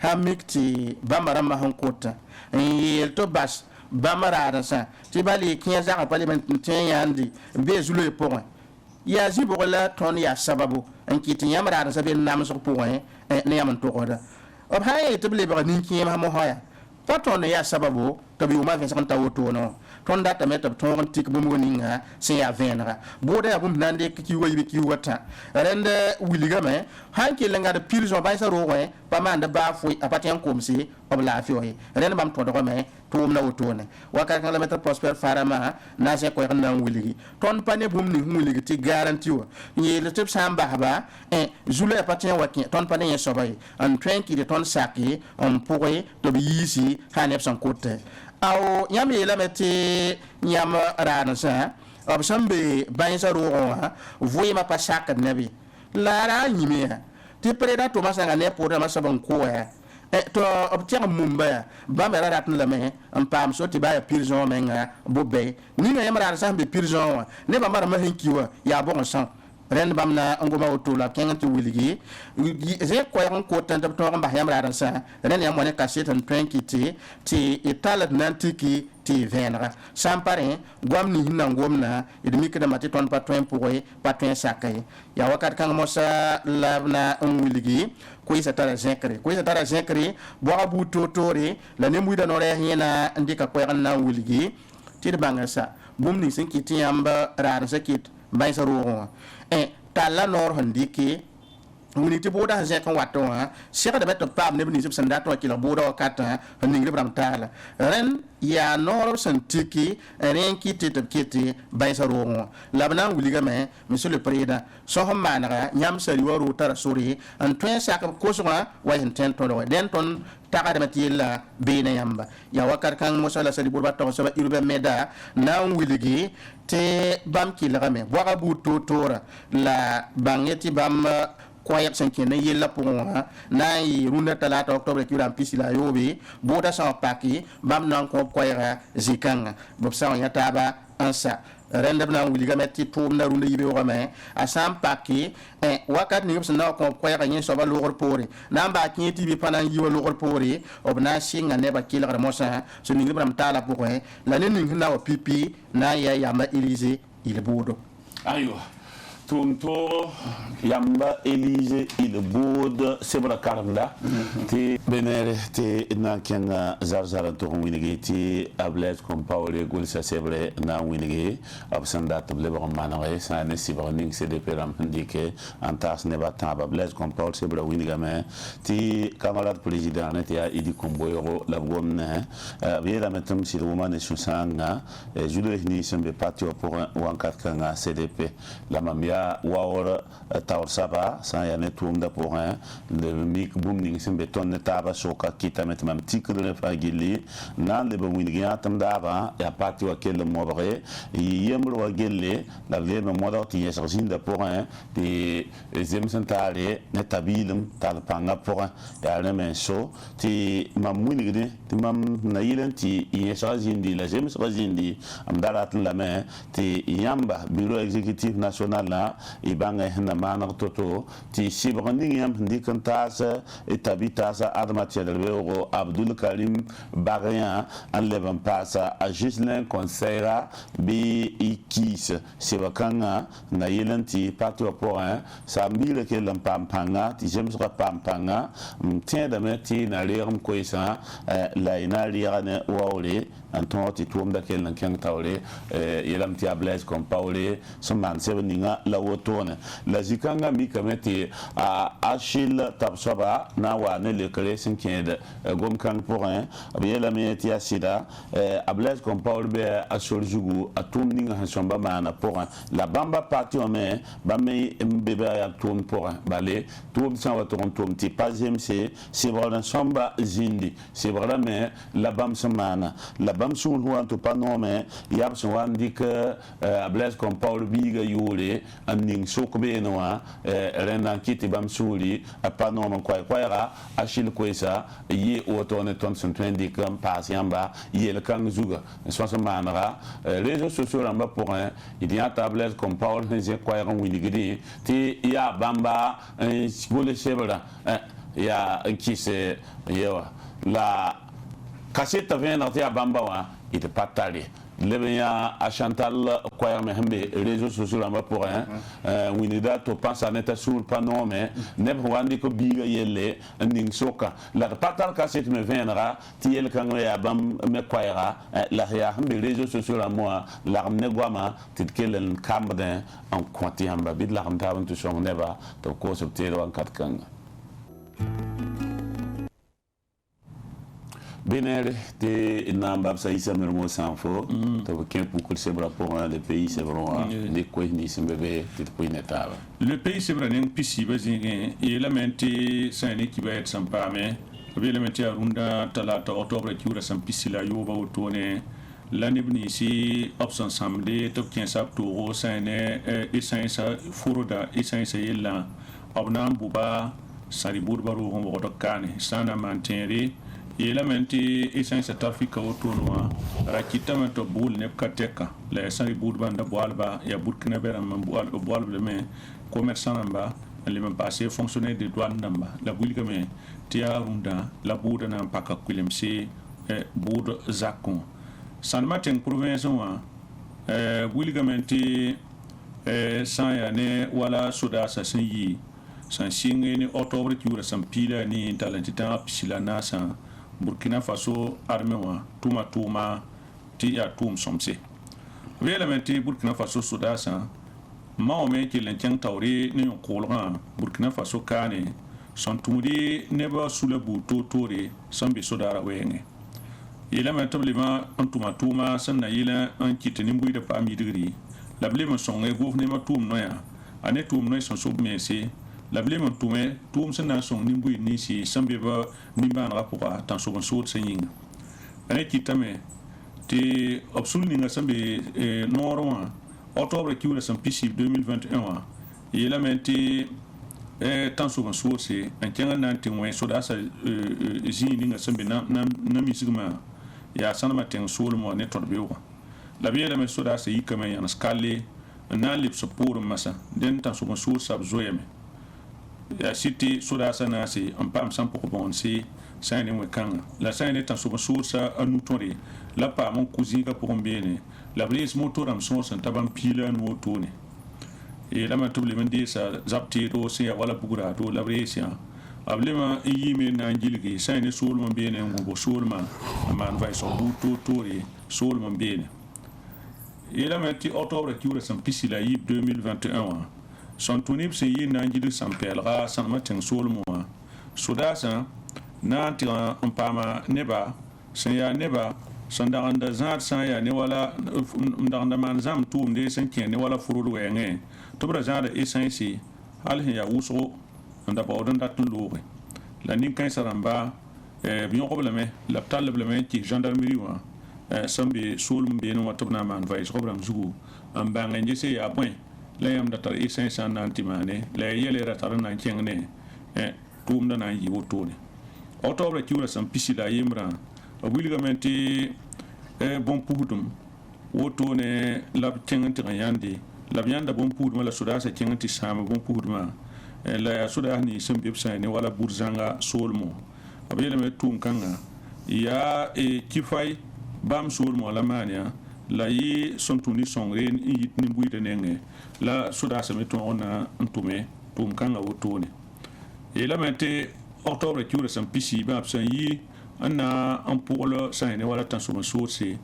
sã mik tɩ bãmba rãmbã sẽn kota n yeel tɩ bas bãmb raadensã tɩ bala y kẽ zagã pa leb n tõe n yãande n bee zu-loe pʋgẽ yaa zĩ-bʋg la tõnd yaa sababu n kɩt tɩ yãmb raadensã be namsg pʋgẽ ne yãmb n togsda b sã n yeel tɩ b lebg nin-kẽemsã mosã yaa pa tõnd n yaa sababu tɩ b yʋʋma vẽsg n ta wotoonẽ tõnd datame tɩ b tõog n tɩk bũmb ninga sẽn yaa vẽenega bʋʋda yaa bũmb na n dɩk kiuga yib kiuga tã rẽnd wilgame sãn kell n gãd prison bãensã roogẽ pa maand baa foe a pa tẽ n komse b laafɩ ye rẽnd bãmb tõdgame tʋʋm na wotone wakat kãng la maître Prosper Farama na n zẽ koɛɛg n na n wilgi tõnd pa ne bũmb ning sẽn wilgi tɩ garanti wã n yeel tɩ b sã n basba zu-la yaa pa tẽ n wa kẽ tõnd pa ne yẽ soaba ye n tõe n kɩd tõnd sake n pʋge tɩ b yiisi sã ne b sẽn kote ao yãmb yeelame tɩ yãmb raadensã b sẽn be bãensã roogẽ wã vɩɩmã pa sakd neb la ra n yĩme yaa tɩ préda tʋma sãnga ne pʋʋdãmã soab n kʋa yaa tɩ b tẽg mumba yaa bãmb ra rat n lame n paam so tɩ baa yaa prison menga bʋ-bɛ ninga yãmb raadensã sẽn be prison wã ne bãmba rãmbã sẽn ki wã yaa bʋg n sã rẽnd bãmb na n goma woto la b kẽng tɩ wilgi zẽ koɛɛg n kot n tɩ b tõog n bas yãmb raadensã rẽnd yãmb wa ne kaset n tõe n kɩte tɩ y tall d na n tɩki tɩ y vẽenega sã n pa rẽ goam nins n na n gomna d mikdame tɩ tõnd pa tõe n pʋge pa tõe n saka ye yaa wakat kãng mosã la b na n wilgi koɩɩsã tara zẽkre koɩɩsã tara zẽkre boaga buud toor-toore la ne-buudã no-rɛɛs yẽna n dɩka koɛɛg n na n wilgi tɩ d bãngsa bũmb nins n kɩt tɩ yãmb raadensã kɩt bãensã roogẽ wã talla noor sẽn dɩke wini ti boda zek wato ha sheka da beto pam ne bini sip sanda to kila boda kata ning le bram tala ren ya nor santiki ren kiti te kiti bay sa rongo labna wuliga me monsieur le président so ho manara nyam sari waru tara suri an twen saka ko so wa hin ten to do den ton takada matila bena yamba ya wakar kan mosala sari burba to so irbe meda na wuligi te bam kila me boga buto tora la bangeti bam koyak sen ken yella pour na yi runda talata octobre ki ram pisila yobe boda sa paki bam nan ko koyra zikanga bob sa ya taba ansa renda bna wuliga metti tum na runda yibe o me asam paki wakat ni bs na ko koyra nyi so ba logor pore na ba ki ti bi panan yiwa logor pore obna singa ne ba kilra mosa so ni bram tala pour la ni na o pipi na ya yamba Élysée il bodo ayo Tonto yamba Élysée il bod sebra karanda ti benere ti na kenga zarzara to winigi ti ablez kom paole gulsa sebre na winigi absanda to lebra manare sa ne sibra ning CDP ram ndike antas ne bataba ablez kom paole sebra winiga me ti camarade président ne ti a idi komboyo la gomne biera metum si romane susanga judo ni sembe patio pour wankat kanga CDP la mamia wawra tawr saba sa ya ne tumda pour le mik bum ning sim beton ne taba soka kitamet mam tik de fa gili nan le bum ning ya tam daba ya pati wa kel mobre yemro wa gelle la le me moda ti yesa zinda pour de zem sentale ne tabilum tal panga pour ya ne men so ti mam munigde ti mam na yilanti yesa zindi la zem sa zindi am darat la me ti yamba bureau exécutif national la ibanga na mana toto ti sibani yam ndikantas etabitasa admatia delbero Abdul Karim Bagrian en levan pasa a Gislin Conseira bi ikis sibakanga na yelanti patio point sa mbile ke lampampanga ti jemsra pampanga mtienda meti na lerum koisa la ina liane waole anton ti tuomda ke lan kang tawle yelam ti ablez kom paule soman sebeninga la wotone la zikanga mi kamete a Achille Tabsoba na wa ne le kre sinkende gom kan pour un yela me ti asida ablez kom paul be a soljugu a tumninga hansomba mana pour la bamba parti o me ba me mbebe ya tum pour balé tum sa wa tum ti pazem c'est vraiment somba zindi c'est vraiment la bam semana la bam sul huan to pano me yab so wan dik ablez kom paul biga yule ning sokbe no wa renda kiti bam suli a pano man kwayra Achille kwesa yi otone ton son twendi kam pasiamba yi le kan zuga so so manara réseaux sociaux lamba pour il y a tablette comme Paul ne kwayra winigidi ti ya bamba gole sebra ya kise yewa la cassette vient à bamba wa il est pas talé lebenya a Chantal kwaya me hembe réseaux sociaux lamba pour winida to pensa neta sur pano me ne wandi ko biga yelle ning soka la patal cassette me viendra ti yel kan ya bam me kwaya la ya hembe réseaux sociaux la moi la ne gwama titkelen kamden en quanti hamba bid la ramta to son neba to ko subtero an katkan Benere te namba sa isa mermo sanfo to ken pour se bra pour le pays c'est vraiment des quoi ni se bébé te poinetava le pays c'est vraiment un pisi bazin et la mente c'est un qui va être sympa mais le mente arunda talata octobre qui ura sam pisi la yo va autone l'année venue ici option samedi top 15 octobre c'est un essence furoda essence yella obna buba sari burbaru on va dokane sana mantenri elementi essence trafika otonwa rakita to bul ne kateka la sari budbanda boalba ya burkina bera man boalba me commerçant namba le même passé fonctionnaire de douane namba la bulga me tia runda la buda na paka kulemsi bud zakon san matin province wa bulga menti san ya ne wala suda sa yi san singe ni octobre qui ura san pila ni talentita pisila nasa Burkina Faso armée wa tuma ti ya tum somse vela menti Burkina Faso sudasa ma o me ki len chang tawri ne yon kolga Burkina Faso kane son tumudi ne ba sula bu to tore san be sodara wenge yela ma tablima antuma tuma san na yela an kitini mbui da pa mi digri la blema songe govne ma tum no ya ane tum no son sob mesi la blema tume tum san na song nimbui ni si san be ba nimban rapora tan so bon so tsenyinga ane kitame ti obsul ninga san be norwa octobre kiwla san pisi 2021 yela menti tan so so se en kenga nan tingwe so da sa zini nga san be na misigma ya sanama ten solmo ne torbewa la biela me soda se yikame yan skalle na lip support masa den tan so sur sab zoyeme ya city soda sana se on pam sam pour bon si sane we kanga la sane tan so sur sa anu tori la pa mon cousin ka pour mbene la brise motor am son san taban pila no tone e la ma tuble men di sa zapti do se wala bugura do la brise ya ablema yime na njilgi sane solmo bene ngo solma man vai so buto tori solmo bene ila meti octobre kiwra san pisila yib 2021 son tunib se yi na njilgi san pelga san matin solmo sodasa na tira mpama neba san ya neba san da anda zat san ya ne wala ndanda man zam tum de san ken ne wala furul wenge to bra zada essence hal ya wuso nda ba odon datun loore la nin kan saramba bion problème la tal problème ki gendarmerie wa sambi solum be no watobna man vice problem zugu am banga njese ya point la yam datar essence an antimane la yele ratar na kengne tum da na yi wotone octobre kiwra sam pisila yemra obligamenti bon puhdum wotone lab kengante yande lab yanda bon puhdum la sudasa kengante sama bon puhduma la ya suda ni sembe psane wala burzanga solmo abele me tum kanga ya kifai bam solmo la mania la yi sontuni songren yit ni buide nenge la suda se meton ona ntume tum kanga wotone e la mente octobre kiure sam pisi ba psan yi anna ampolo sane wala tan so source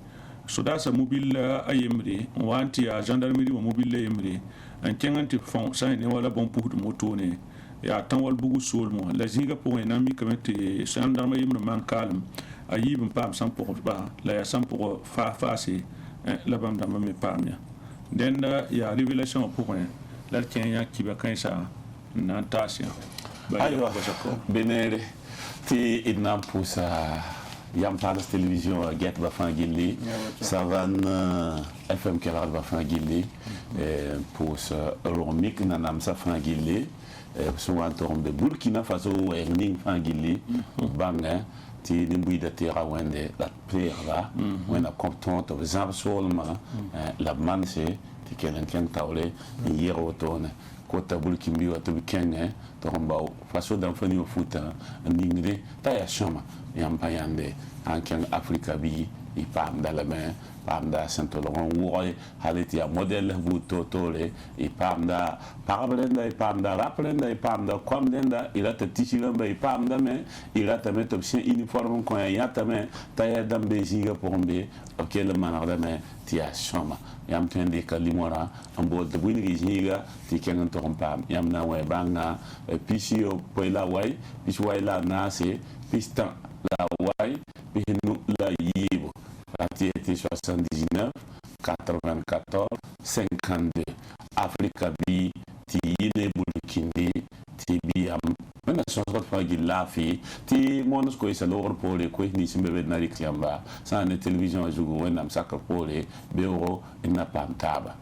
suda sa mobile ayemri wanti ya gendarmerie mobile ayemri en kenganti fon sane wala bon pour motone ya tan wal bugu solmo la zinga pour en ami kamete gendarme yimre man calme ayib pam sam pour ba la ya sam pour fa c'est la bam dama me pamia denda ya révélation pour la kenya ki ba kan sa na tasia ayo benere ti idnam pusa yam palas télévision get ba fangili savan fm kelal ba fangili pour ce romik nanam sa fangili so antorum de Burkina Faso erning fangili banga ti nimbi da terra wende la perla when a content of zamsolma la manse ti kelen ken tawle yero tone kota bulkimbi wa to kenge to mbao faso dan fani o futa ningre ta ya shama yam payande anken Afrika bi i pam dalame pam da Saint Laurent woy haliti ya model bu totole i pam da parablenda i pam da raplenda i pam da komdenda ilata tishilamba i pam da me ilata me topsien uniforme ko ya tame ta ya dambe jiga pombe ok le manarda me ti ya shama yam tende kalimora ambo de buini jiga ti kengan to pam yam na we banga pisio poila way pisway la nase pista la way binu la yibo parti était 79 94 52 Africa bi ti yine bulkindi ti biam mena sosot fagi lafi ti monos ko isa lor pole ko ni simbe na riklamba sa na television ajugo wenam saka pole beuro ina pantaba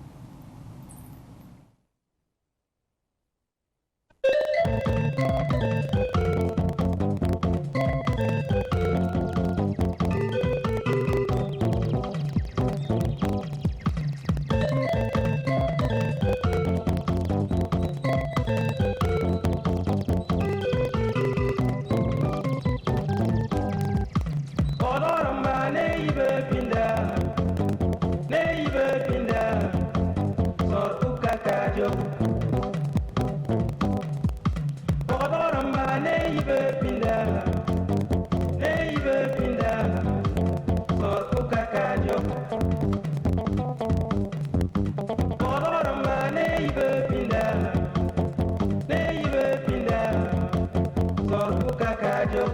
Neighbor kakajo